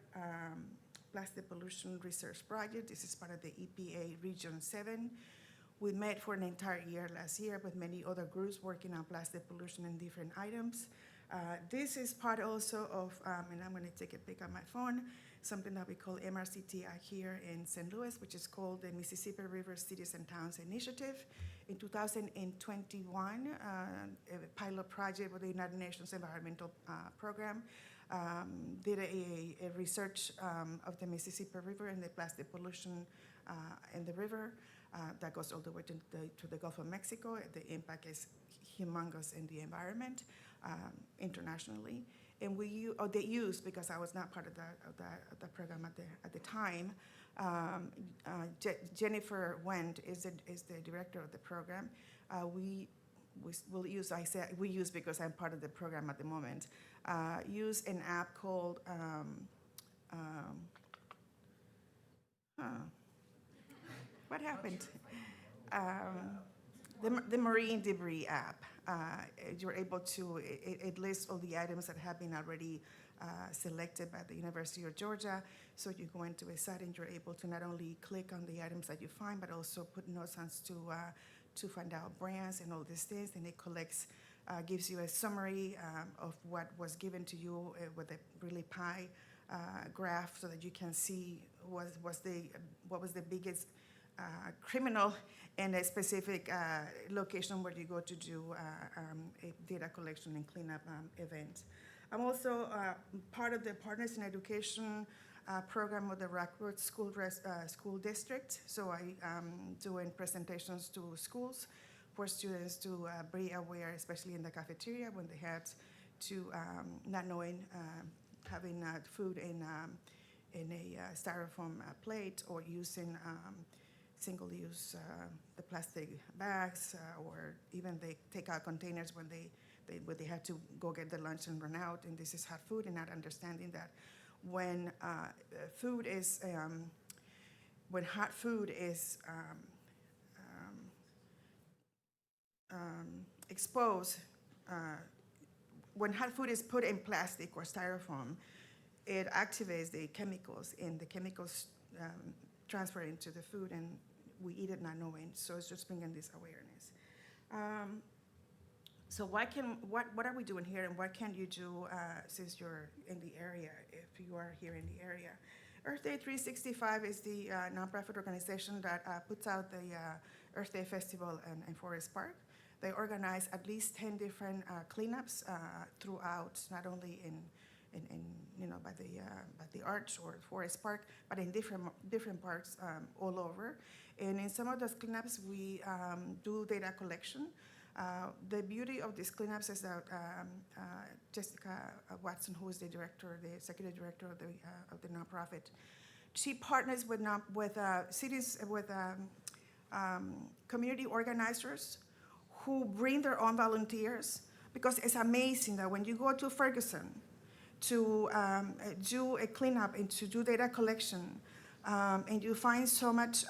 Plastic Pollution Research Project. This is part of the EPA Region 7. We met for an entire year last year with many other groups working on plastic pollution and different items. This is part also of, and I'm going to take a pic on my phone, something that we call MRCT here in St. Louis, which is called the Mississippi River Cities and Towns Initiative. In 2021, a pilot project with the United Nations Environmental Program did a research of the Mississippi River and the plastic pollution in the river. that goes all the way to the Gulf of Mexico. The impact is humongous in the environment internationally. And they use, because I was not part of the program at the time, Jennifer Wendt is the director of the program. We will use, I say we use because I'm part of the program at the moment, use an app called, what happened? The Marine Debris app. You're able to, it lists all the items that have been already selected by the University of Georgia. So you go into a site and you're able to not only click on the items that you find, but also put notes on to find out brands and all these things. And it collects, gives you a summary of what was given to you with a really pie graph, so that you can see what was the biggest criminal in a specific location where you go to do a data collection and cleanup event. I'm also part of the Partners in Education program of the Rockwood School District. So I am doing presentations to schools for students to be aware, especially in the cafeteria when they had to not knowing having food in a styrofoam plate, or using single-use the plastic bags, or even the takeout containers when they had to go get their lunch and run out, and this is hot food, and not understanding that when food is when hot food is exposed, when hot food is put in plastic or styrofoam, it activates the chemicals, and the chemicals transfer into the food, and we eat it not knowing. So it's just bringing this awareness. So what are we doing here, and what can you do since you're in the area, if you are here in the area? Earth Day 365 is the nonprofit organization that puts out the Earth Day Festival in Forest Park. They organize at least 10 different cleanups throughout, not only in by the Arch or Forest Park, but in different parks all over. And in some of those cleanups, we do data collection. The beauty of these cleanups is that Jessica Watson, who is the executive director of the nonprofit, she partners with cities, with community organizers who bring their own volunteers, because it's amazing that when you go to Ferguson to do a cleanup and to do data collection, and you find so much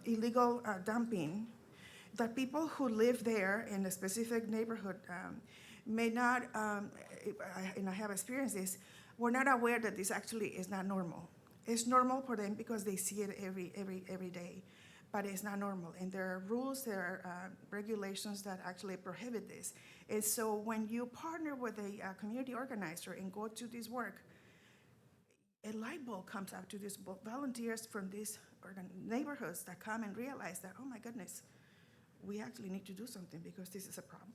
illegal dumping, that people who live there in a specific neighborhood may not, and I have experienced this, were not aware that this actually is not normal. It's normal for them because they see it every day, but it's not normal. And there are rules, there are regulations that actually prohibit this. And so when you partner with a community organizer and go to this work, a light bulb comes out to these volunteers from these neighborhoods that come and realize that, oh my goodness, we actually need to do something because this is a problem.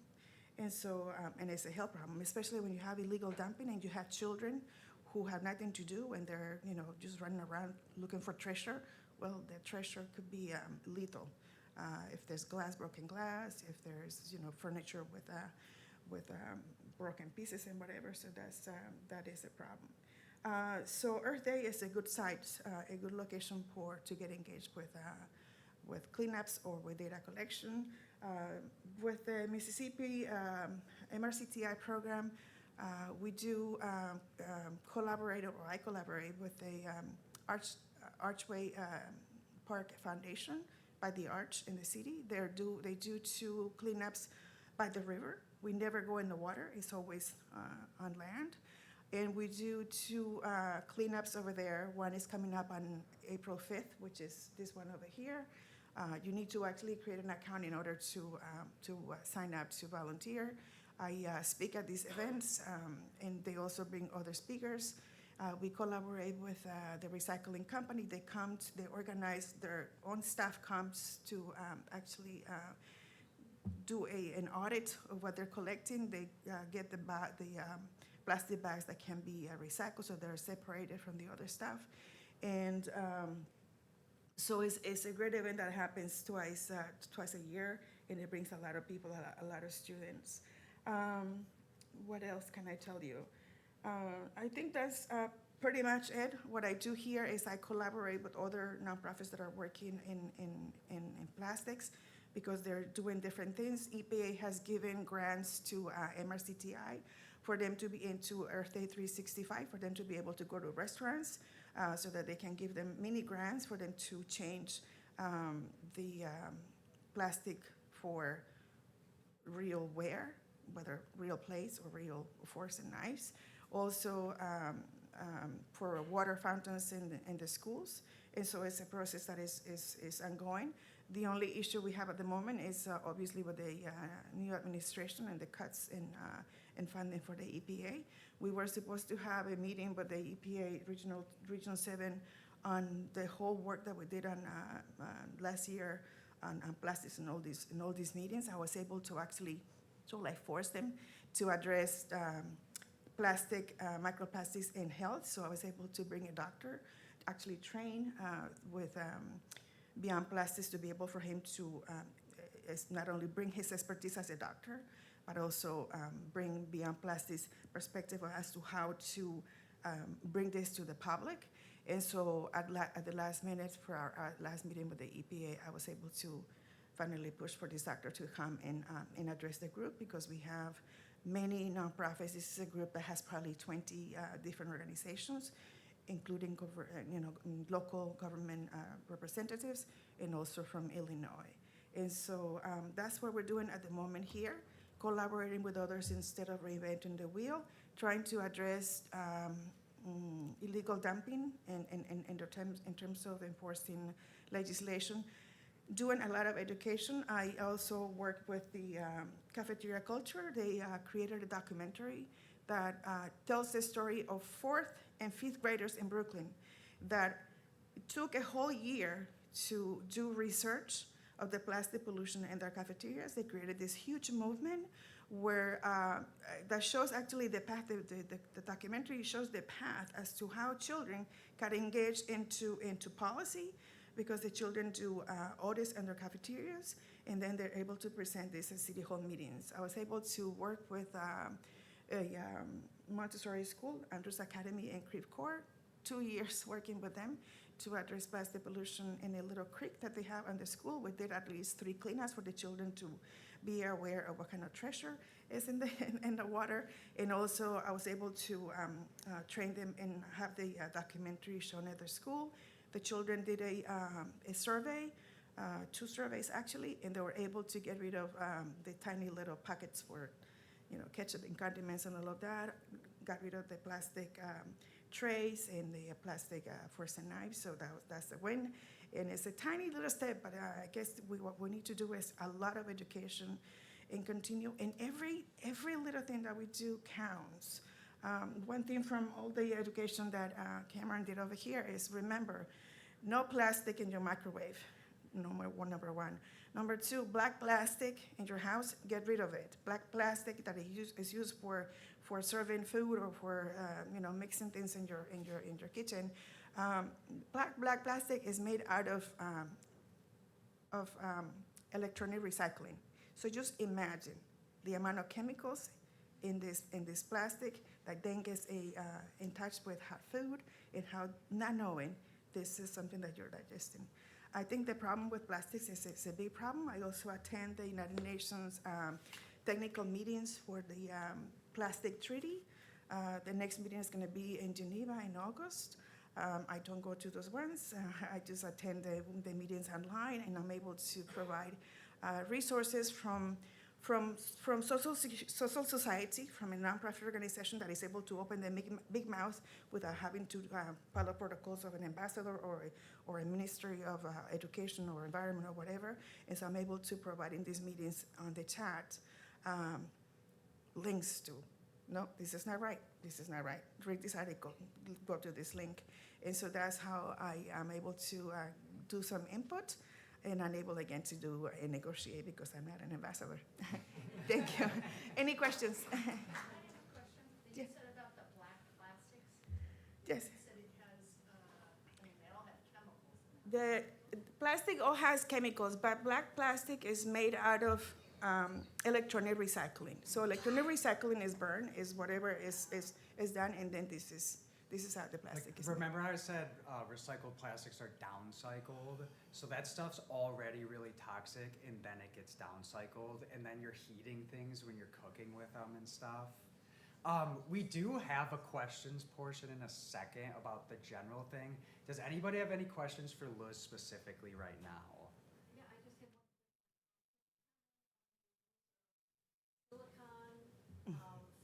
And so, and it's a health problem, especially when you have illegal dumping and you have children who have nothing to do and they're, just running around looking for treasure. Well, the treasure could be lethal. If there's broken glass, if there's, furniture with broken pieces and whatever, so that is a problem. So Earth Day is a good site, a good location to get engaged with cleanups or with data collection. With the Mississippi MRCTI program, we do collaborate, or I collaborate with the Archway Park Foundation by the Arch in the city. They do 2 cleanups by the river. We never go in the water, it's always on land. And we do 2 cleanups over there. One is coming up on April 5th, which is this one over here. You need to actually create an account in order to sign up to volunteer. I speak at these events, and they also bring other speakers. We collaborate with the recycling company. They organize, their own staff comes to actually do an audit of what they're collecting. They get the plastic bags that can be recycled, so they're separated from the other stuff. And So it's a great event that happens twice a year, and it brings a lot of people, a lot of students. What else can I tell you? I think that's pretty much it. What I do here is I collaborate with other nonprofits that are working in plastics because they're doing different things. EPA has given grants to MRCTI for them to be into Earth Day 365, for them to be able to go to restaurants so that they can give them mini grants for them to change the plastic for real wear, whether real plates or real forks and knives. Also for water fountains in the schools. And so it's a process that is ongoing. The only issue we have at the moment is obviously with the new administration and the cuts in funding for the EPA. We were supposed to have a meeting with the EPA Regional 7 on the whole work that we did on last year on plastics and all these meetings. I was able to actually force them to address plastic, microplastics in health. So I was able to bring a doctor, actually train with Beyond Plastics to be able for him to not only bring his expertise as a doctor, but also bring Beyond Plastics perspective as to how to bring this to the public. And so at the last minute for our last meeting with the EPA, I was able to finally push for this doctor to come and address the group because we have many nonprofits. This is a group that has probably 20 different organizations, including local government representatives and also from Illinois. And so that's what we're doing at the moment here, collaborating with others instead of reinventing the wheel, trying to address illegal dumping in terms of enforcing legislation, doing a lot of education. I also work with the cafeteria culture. They created a documentary that tells the story of 4th and 5th graders in Brooklyn that took a whole year to do research of the plastic pollution in their cafeterias. They created this huge movement where that shows actually the path. The documentary shows the path as to how children got engaged into policy, because the children do audits in their cafeterias, and then they're able to present this at City Hall meetings. I was able to work with a Montessori school, Andrews Academy and Creve Coeur, 2 years working with them to address plastic pollution in a little creek that they have in the school. We did at least 3 cleanups for the children to be aware of what kind of treasure is in the water. And also I was able to train them and have the documentary shown at their school. The children did a survey, 2 surveys actually, and they were able to get rid of the tiny little packets for ketchup and condiments and all of that, got rid of the plastic trays and the plastic forks and knives, so that's a win. And it's a tiny little step, but I guess what we need to do is a lot of education and continue, and every little thing that we do counts. One thing from all the education that Cameron did over here is remember, no plastic in your microwave, number one. Number 2, black plastic in your house, get rid of it. Black plastic that is used for serving food or for mixing things in your kitchen. Black plastic is made out of electronic recycling. So just imagine the amount of chemicals in this plastic that then gets in touch with hot food and how not knowing this is something that you're digesting. I think the problem with plastics is it's a big problem. I also attend the United Nations technical meetings for the plastic treaty. The next meeting is going to be in Geneva in August. I don't go to those ones. I just attend the meetings online, and I'm able to provide resources from social society, from a nonprofit organization that is able to open their big mouth without having to follow protocols of an ambassador or a ministry of education or environment or whatever. And so I'm able to provide in these meetings on the chat links to, no, this is not right, read this article, go to this link. And so that's how I am able to do some input, and I'm able again to do and negotiate because I'm not an ambassador. Thank you. Any questions? I have a question. You Yeah. said about the black plastics. Yes. You said it has, they all have chemicals in them. plastic all has chemicals, but black plastic is made out of electronic recycling. So electronic recycling is burned, is whatever is done, and then this is how the plastic Like, is made. remember how I said recycled plastics are downcycled? So that stuff's already really toxic, and then it gets downcycled, and then you're heating things when you're cooking with them and stuff. We do have a questions portion in a second about the general thing. Does anybody have any questions for Liz specifically right now? Yeah, I just have one. Silicone,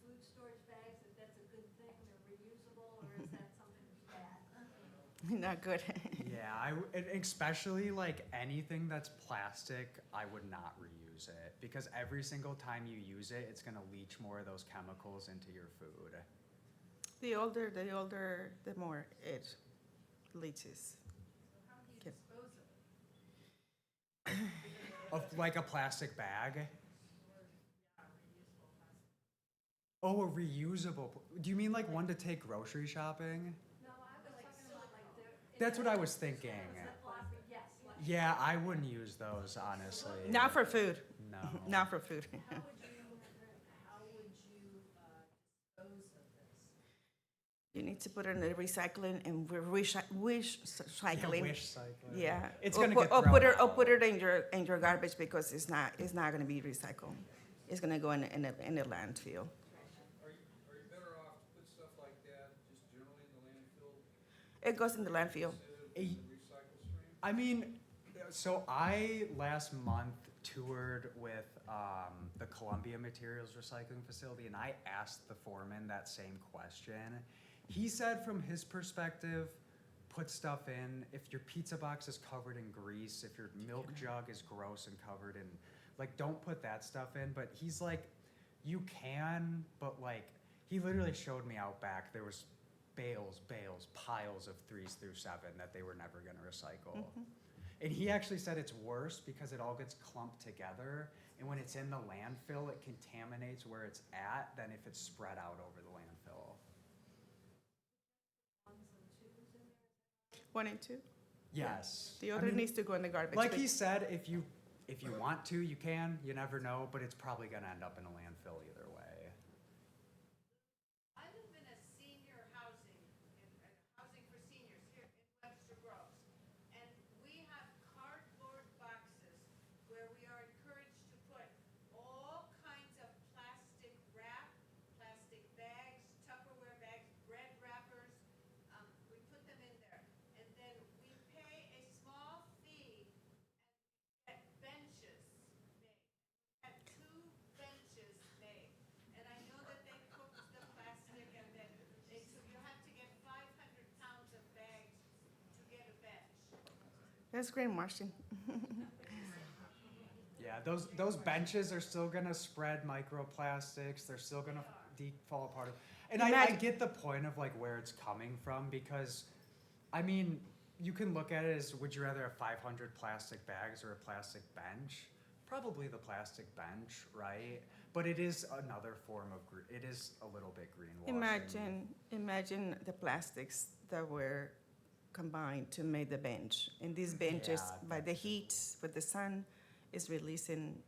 food storage bags, if that's a good thing, they're reusable, or is that something bad? Not good. Yeah, and especially like anything that's plastic, I would not reuse it because every single time you use it, it's gonna leach more of those chemicals into your food. The older, the more it leaches. How do you Okay. dispose of it? Of like a plastic bag? Or, yeah, reusable plastic. Oh, a reusable. Do you mean like one to take grocery shopping? No, I was talking about like the. That's what I was thinking. Yes, like. Yeah, I wouldn't use those, honestly. Not for food. No. Not for food. How would you dispose of this? You need to put it in the recycling and wish cycling. Wish cycling. Yeah. It's Or gonna put- get or thrown put it or out. put it in your garbage because it's not going to be recycled. It's going to go in the landfill. Are you better off to put stuff like that just generally in the landfill It goes in the landfill. instead of in the recycle stream? I mean, so I last month toured with the Columbia Materials Recycling Facility, and I asked the foreman that same question. He said from his perspective, put stuff in. If your pizza box is covered in grease, if your milk jug is gross and covered in, like, don't put that stuff in. But he's like, you can, but like, he literally showed me out back. There was bales, piles of 3s through 7 that they were never gonna recycle. And he actually said it's worse because it all gets clumped together, and when it's in the landfill, it contaminates where it's at than if it's spread out over the landfill. 1s and 2s in there? 1 and 2. Yes. The I other mean, needs to go in the garbage. like but- he said, if you want to, you can. You never know, but it's probably gonna end up in a landfill either way. I live in a senior housing, housing for seniors here in Webster Groves. And we have cardboard boxes where we are encouraged to put all kinds of plastic wrap, plastic bags, Tupperware bags, bread wrappers. We put them in there. And then we pay a small fee and get benches made. Had 2 benches made. And I know that they cooked the plastic and then so you have to get 500 pounds of bags to get a bench. That's great, Martin. Yeah, those benches are still gonna spread microplastics. They're still gonna fall apart. And I Imagine- get the point of like where it's coming from because, I mean, you can look at it as would you rather have 500 plastic bags or a plastic bench? Probably the plastic bench, right? But it is another form of it is a little bit greenwashing. Imagine the plastics that were combined to make the bench. And these benches, Yeah, by the heat, with the sun, is releasing,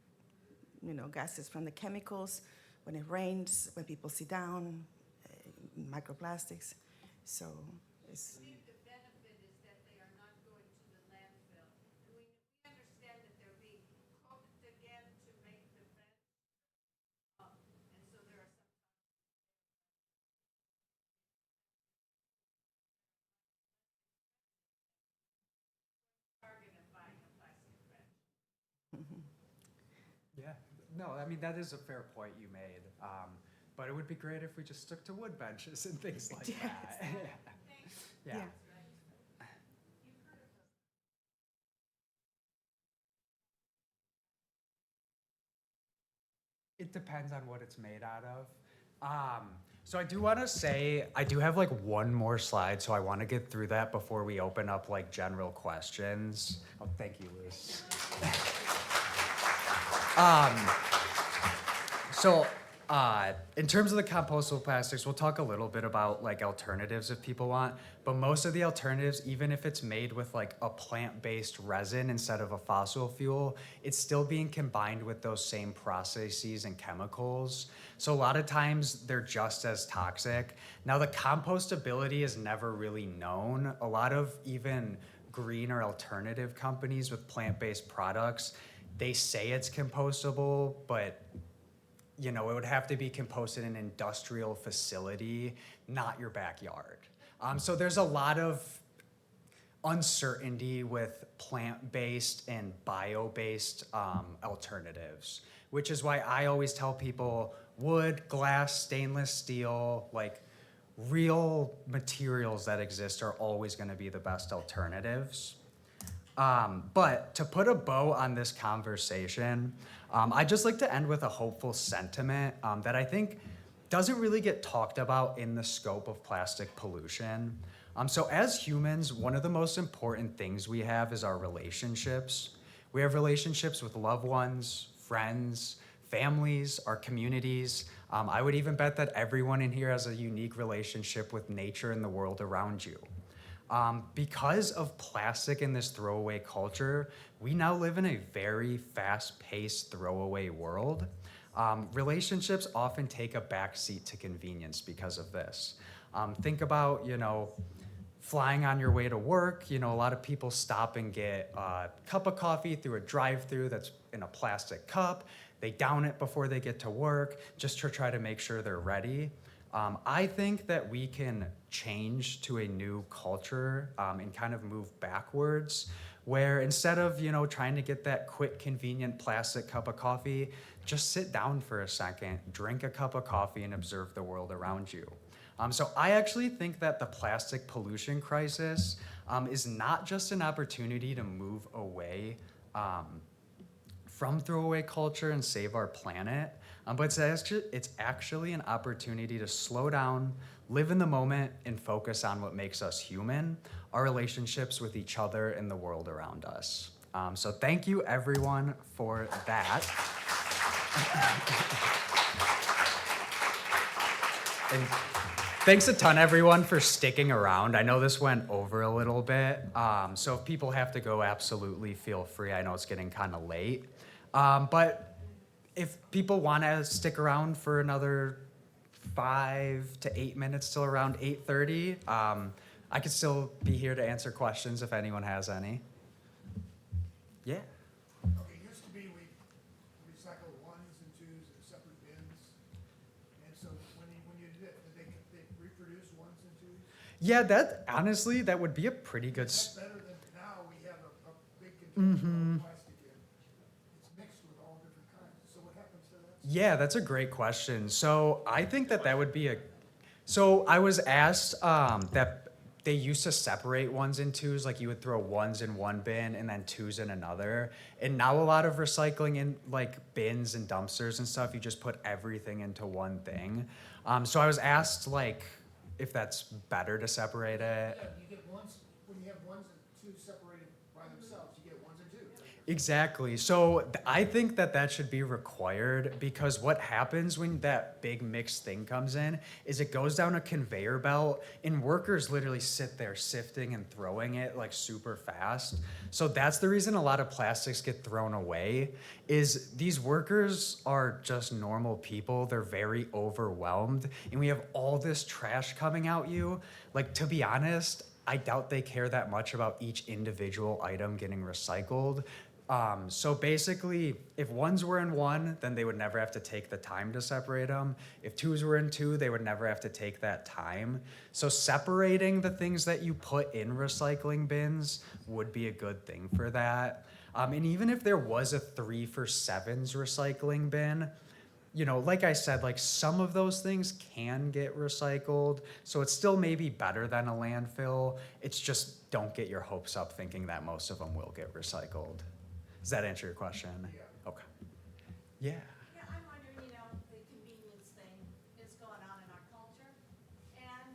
gases from the chemicals. When it rains, when people sit down, microplastics. So it's, I think the benefit is that they are not going to the landfill. And we understand that they're being cooked again to make the bench. And so there are some target of buying a plastic bench. Yeah, no, I mean, that is a fair point you made. But it would be great if we just stuck to wood benches and things like that. Yeah. Yeah. It depends on what it's made out of. So I do want to say, I do have like one more slide, so I want to get through that before we open up like general questions. Oh, thank you, Liz. So In terms of the compostable plastics, we'll talk a little bit about like alternatives if people want, but most of the alternatives, even if it's made with like a plant-based resin instead of a fossil fuel, it's still being combined with those same processes and chemicals. So a lot of times they're just as toxic. Now the compostability is never really known. A lot of even green or alternative companies with plant-based products, they say it's compostable, but you know, it would have to be composted in an industrial facility, not your backyard. So there's a lot of uncertainty with plant-based and bio-based alternatives, which is why I always tell people wood, glass, stainless steel, like real materials that exist are always gonna be the best alternatives. But to put a bow on this conversation, I'd just like to end with a hopeful sentiment that I think doesn't really get talked about in the scope of plastic pollution. So as humans, one of the most important things we have is our relationships. We have relationships with loved ones, friends, families, our communities. I would even bet that everyone in here has a unique relationship with nature and the world around you. Because of plastic in this throwaway culture, we now live in a very fast-paced throwaway world. Relationships often take a backseat to convenience because of this. Think about, you know, flying on your way to work. You know, a lot of people stop and get a cup of coffee through a drive-through that's in a plastic cup. They down it before they get to work just to try to make sure they're ready. I think that we can change to a new culture and kind of move backwards, where instead of, you know, trying to get that quick, convenient plastic cup of coffee, just sit down for a second, drink a cup of coffee, and observe the world around you. So I actually think that the plastic pollution crisis is not just an opportunity to move away from throwaway culture and save our planet, but it's actually an opportunity to slow down, live in the moment, and focus on what makes us human, our relationships with each other and the world around us. So thank you everyone for that. And thanks a ton everyone for sticking around. I know this went over a little bit, so if people have to go, absolutely feel free. I know it's getting kind of late. But if people want to stick around for another 5 to 8 minutes till around 8:30, I could still be here to answer questions if anyone has any. Yeah. Okay, used to be we recycled ones and twos in separate bins. And so when you did it, did they reproduce ones and twos? Yeah, that honestly, that would be a pretty good. That's better than now we have a big container of plastic in. It's mixed with all different kinds. So what happens to that? Yeah, that's a great question. So I think that would be so I was asked that they used to separate ones and twos, like you would throw ones in one bin and then twos in another. And now a lot of recycling in like bins and dumpsters and stuff, you just put everything into one thing. So I was asked like if that's better to separate it. Yeah, you get ones, when you have ones and twos separated by themselves, you get ones and twos. Exactly. So I think that should be required, because what happens when that big mixed thing comes in is it goes down a conveyor belt and workers literally sit there sifting and throwing it like super fast. So that's the reason a lot of plastics get thrown away, is these workers are just normal people. They're very overwhelmed and we have all this trash coming at you. Like, to be honest, I doubt they care that much about each individual item getting recycled. So basically, if ones were in one, then they would never have to take the time to separate them. If twos were in two, they would never have to take that time. So separating the things that you put in recycling bins would be a good thing for that. And even if there was a 3 for 7s recycling bin, you know, like I said, like some of those things can get recycled, so it's still maybe better than a landfill. It's just, don't get your hopes up thinking that most of them will get recycled. Does that answer your question? Yeah. Okay. Yeah. Yeah, I'm wondering, you know, the convenience thing is going on in our culture. And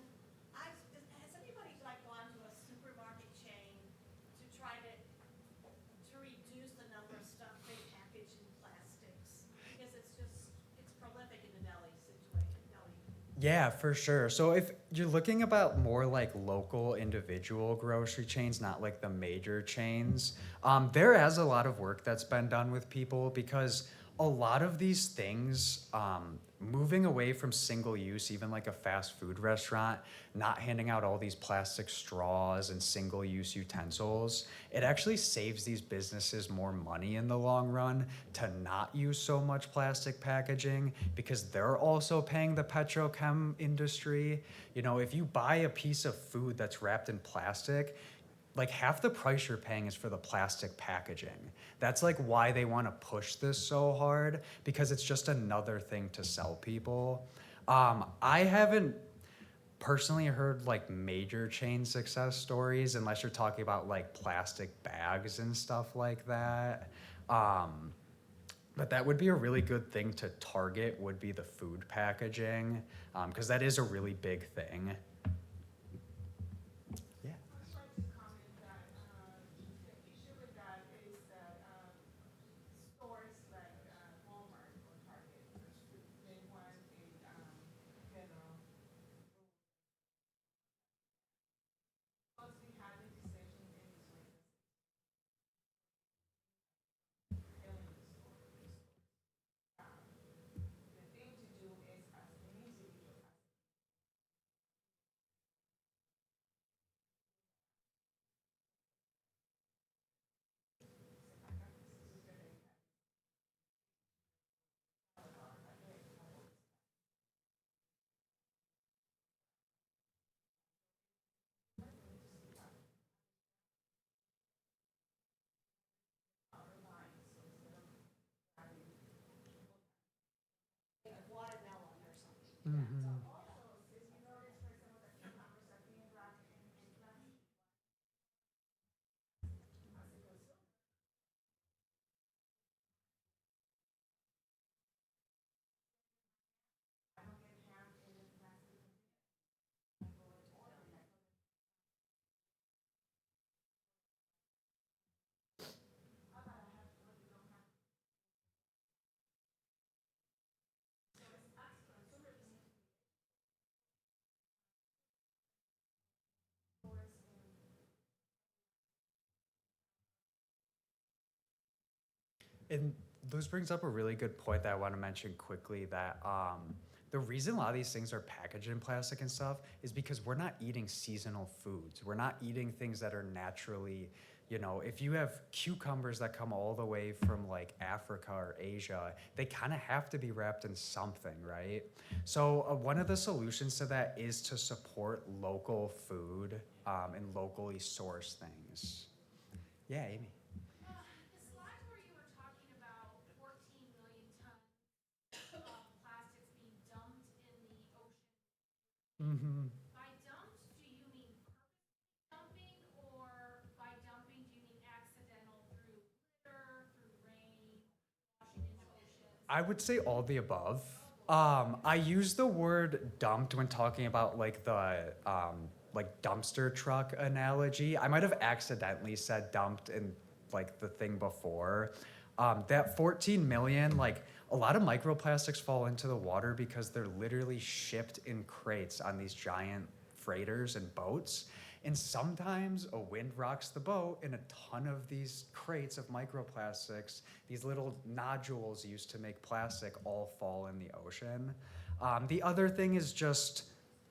has anybody like gone to a supermarket chain to try to reduce the number of stuff they package in plastics? Because it's prolific in the deli Yeah, for sure. So if you're looking about more like local individual grocery chains, not like the major chains, there is a lot of work that's been done with people because a lot of these things, moving away from single use, even like a fast food restaurant, not handing out all these plastic straws and single use utensils, it actually saves these businesses more money in the long run to not use so much plastic packaging because they're also paying the petrochem industry. You know, if you buy a piece of food that's wrapped in plastic, like half the price you're paying is for the plastic packaging. That's like why they want to push this so hard because it's just another thing to sell people. I haven't personally heard like major chain success stories unless you're talking about like plastic bags and stuff like that. But that would be a really good thing to target would be the food packaging because that is a really big thing. Yeah. I'd like to comment that the issue with that is that stores like Walmart or Target, they want a general supposed to be having decision in the store, filling the store. The thing to do is as an individual, Like watermelon or something. And those brings up a really good point that I want to mention quickly that the reason a lot of these things are packaged in plastic and stuff is because we're not eating seasonal foods. We're not eating things that are naturally, you know, if you have cucumbers that come all the way from like Africa or Asia, they kind of have to be wrapped in something, right? So one of the solutions to that is to support local food and locally sourced things. Yeah, Amy. The slide where you were talking about 14 million tons of plastics being dumped in the ocean. Mm-hmm. By dumped, do you mean purposely dumping, or by dumping, do you mean accidental through litter, through rain, washing into oceans? I would say all the above. I use the word dumped when talking about like the like dumpster truck analogy. I might have accidentally said dumped in like the thing before. That 14 million, like a lot of microplastics fall into the water because they're literally shipped in crates on these giant freighters and boats. And sometimes a wind rocks the boat and a ton of these crates of microplastics, these little nodules used to make plastic, all fall in the ocean. The other thing is just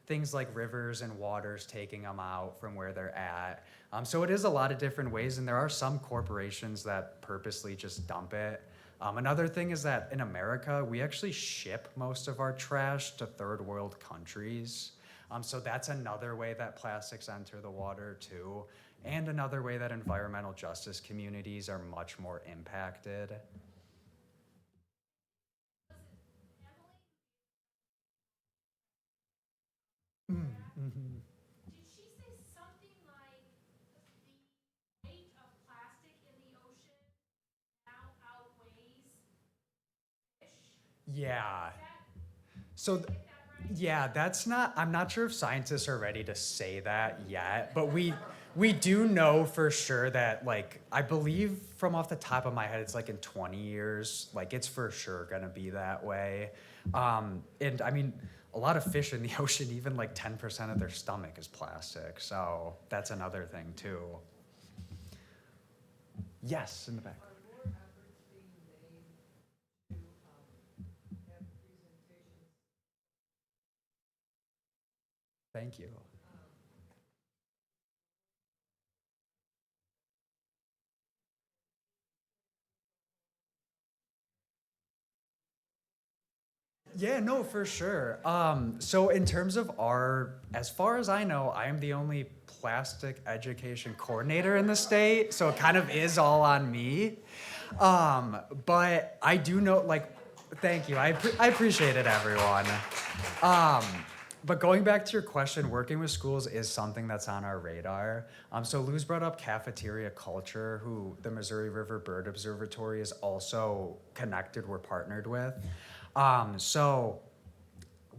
things like rivers and waters taking them out from where they're at. So it is a lot of different ways, and there are some corporations that purposely just dump it. Another thing is that in America, we actually ship most of our trash to third world countries. So that's another way that plastics enter the water too, and another way that environmental justice communities are much more impacted. Did she say something like the weight of plastic in the ocean now outweighs fish? Yeah. Is that, So, get that right? yeah, that's not, I'm not sure if scientists are ready to say that yet, but We do know for sure that, like, I believe from off the top of my head, it's like in 20 years, like, it's for sure gonna be that way. And I mean, a lot of fish in the ocean, even like 10% of their stomach is plastic. So that's another thing too. Yes, in the back. Are more efforts being made to have presentations? Thank you. Yeah, no, for sure. So in terms of as far as I know, I am the only plastic education coordinator in the state, so it kind of is all on me. But I do know, like, thank you. I appreciate it, everyone. But going back to your question, working with schools is something that's on our radar. So Lou's brought up cafeteria culture, who the Missouri River Bird Observatory is also connected, we're partnered with. So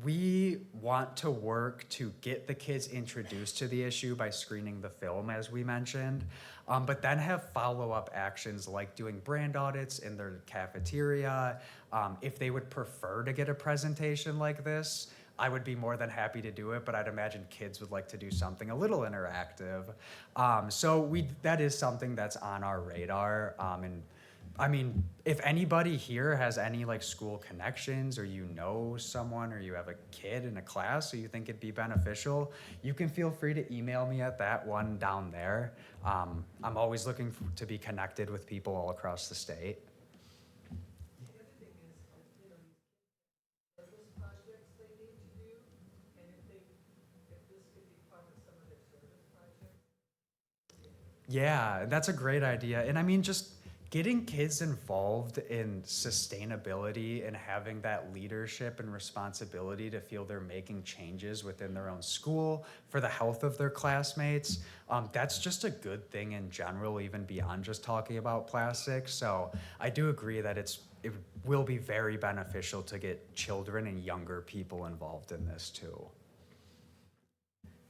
we want to work to get the kids introduced to the issue by screening the film, as we mentioned, but then have follow-up actions like doing brand audits in their cafeteria. If they would prefer to get a presentation like this, I would be more than happy to do it, but I'd imagine kids would like to do something a little interactive. So that is something that's on our radar, and I mean, if anybody here has any like school connections, or you know someone, or you have a kid in a class so you think it'd be beneficial, you can feel free to email me at that one down there. I'm always looking to be connected with people all across the state. The other thing is, service projects they need to do, and if this could be part of some of their service projects. Yeah, that's a great idea. And I mean, just getting kids involved in sustainability and having that leadership and responsibility to feel they're making changes within their own school for the health of their classmates, that's just a good thing in general, even beyond just talking about plastics. So I do agree that it will be very beneficial to get children and younger people involved in this too.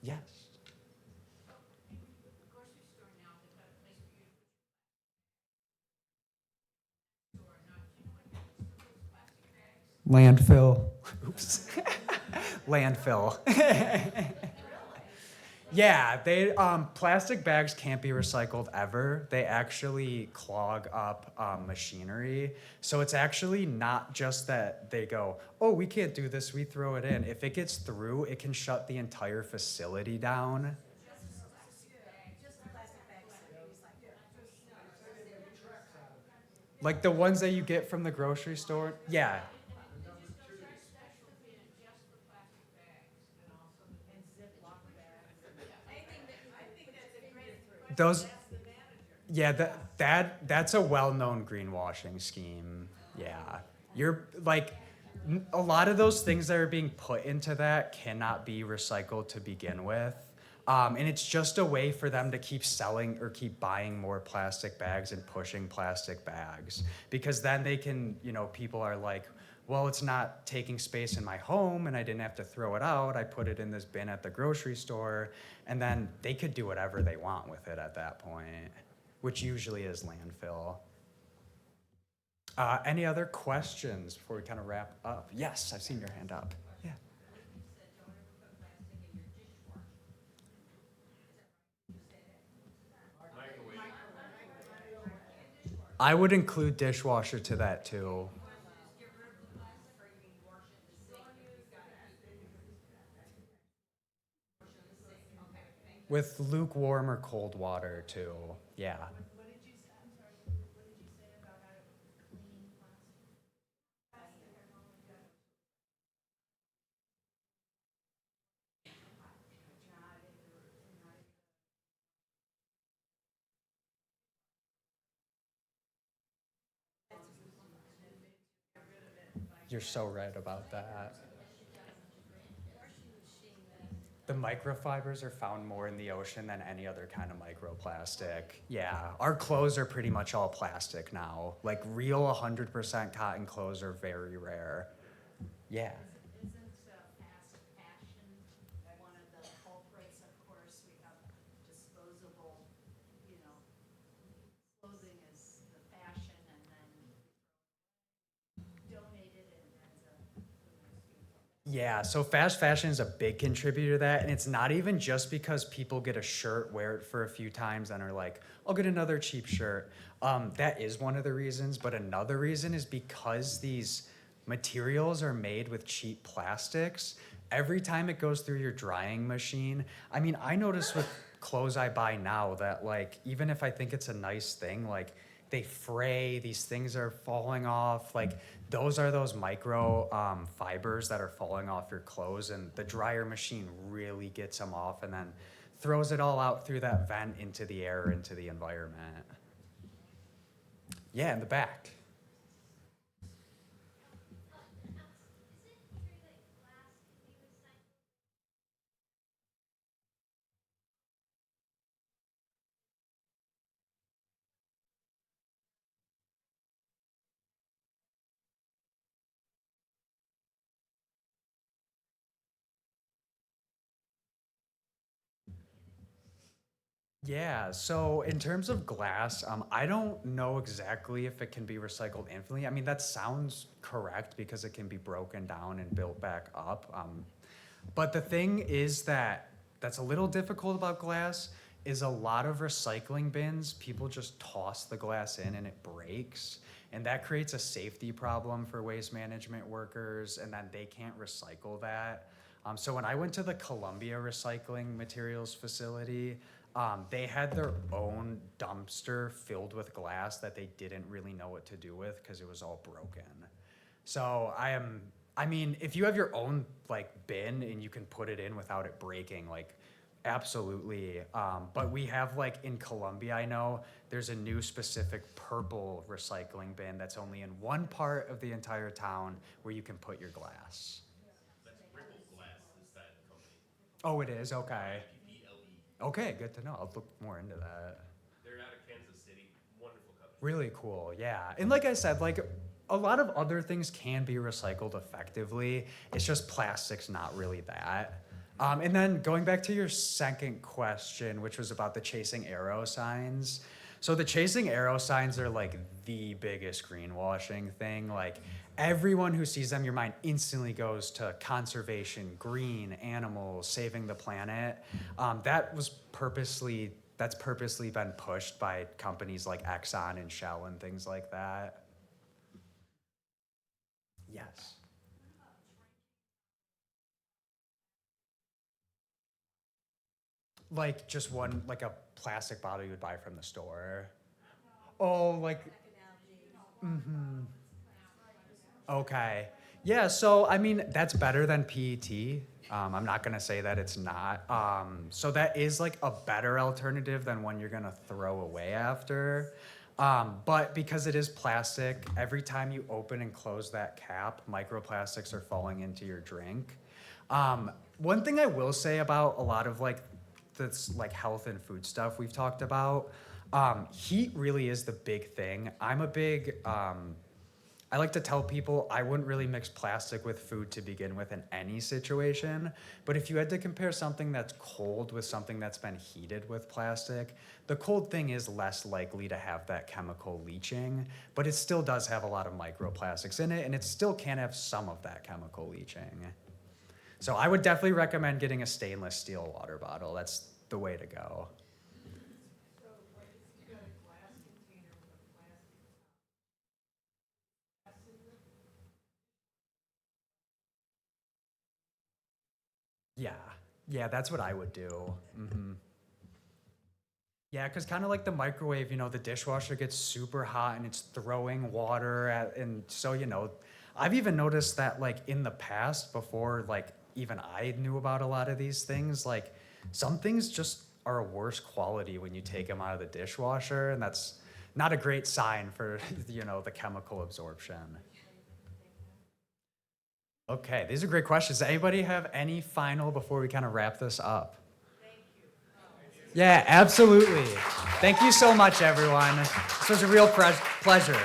Yes. Grocery store now, they've got a place for you to put your plastic. Or not, do you know what happens to those plastic bags? Landfill. Oops. Landfill. Yeah, plastic bags can't be recycled ever. They actually clog up machinery. So it's actually not just that they go, oh, we can't do this, we throw it in. If it gets through, it can shut the entire facility down. Like the ones that you get from the grocery store? Yeah. Those, yeah, that's a well-known greenwashing scheme. Yeah, you're like, a lot of those things that are being put into that cannot be recycled to begin with. And it's just a way for them to keep selling or keep buying more plastic bags and pushing plastic bags. Because then they can, people are like, well, it's not taking space in my home and I didn't have to throw it out. I put it in this bin at the grocery store, and then they could do whatever they want with it at that point, which usually is landfill. Any other questions before we kind of wrap up? Yes, I've seen your hand up. Yeah. I would include dishwasher to that too. With lukewarm or cold water too. Yeah. What did you say, I'm sorry, what did you say about how to clean plastic? You're so right about that. The microfibers are found more in the ocean than any other kind of microplastic. Yeah, our clothes are pretty much all plastic now. Like real 100% cotton clothes are very rare. Yeah. Isn't fast fashion one of the culprits? Of course, we have disposable Yeah, so fast fashion is a big contributor to that, and it's not even just because people get a shirt, wear it for a few times, and are like, I'll get another cheap shirt. That is one of the reasons, but another reason is because these materials are made with cheap plastics. Every time it goes through your drying machine, I mean, I notice with clothes I buy now that like, even if I think it's a nice thing, like they fray, these things are falling off, like those are those micro fibers that are falling off your clothes, and the dryer machine really gets them off and then throws it all out through that vent into the air, into the environment. Yeah, in the back. Yeah, so in terms of glass, I don't know exactly if it can be recycled infinitely. I mean, that sounds correct because it can be broken down and built back up. But the thing is that's a little difficult about glass is a lot of recycling bins, people just toss the glass in and it breaks. And that creates a safety problem for waste management workers, and then they can't recycle that. So when I went to the Columbia Recycling Materials Facility, they had their own dumpster filled with glass that they didn't really know what to do with because it was all broken. So I mean, if you have your own like bin and you can put it in without it breaking, like absolutely. But we have like in Columbia, I know there's a new specific purple recycling bin that's only in one part of the entire town where you can put your glass. That's Ripple Glass is that company. Oh, it is? Okay. PPLE. Okay, good to know. I'll look more into that. They're out of Kansas City. Wonderful company. Really cool, yeah. And like I said, like a lot of other things can be recycled effectively. It's just plastic's not really that. And then going back to your second question, which was about the chasing arrow signs. So the chasing arrow signs are like the biggest greenwashing thing. Like everyone who sees them, your mind instantly goes to conservation, green, animals, saving the planet. That's purposely been pushed by companies like Exxon and Shell and things like that. Yes. Like just one, like a plastic bottle you would buy from the store. Oh, like, okay. Yeah, so I mean, that's better than PET. I'm not gonna say that it's not. So that is like a better alternative than one you're gonna throw away after. But because it is plastic, every time you open and close that cap, microplastics are falling into your drink. One thing I will say about a lot of like this like health and food stuff we've talked about, heat really is the big thing. I like to tell people I wouldn't really mix plastic with food to begin with in any situation. But if you had to compare something that's cold with something that's been heated with plastic, the cold thing is less likely to have that chemical leaching, but it still does have a lot of microplastics in it, and it still can have some of that chemical leaching. So I would definitely recommend getting a stainless steel water bottle. That's the way to go. So what if you got a glass container with a plastic top? Glass in it? Yeah, that's what I would do. Yeah, because kind of like the microwave, the dishwasher gets super hot and it's throwing water at, and so, I've even noticed that like in the past, before like even I knew about a lot of these things, like some things just are a worse quality when you take them out of the dishwasher, and that's not a great sign for, the chemical absorption. Okay, these are great questions. Does anybody have any final before we kind of wrap this up? Yeah, absolutely. Thank you so much, everyone. This was a real pleasure.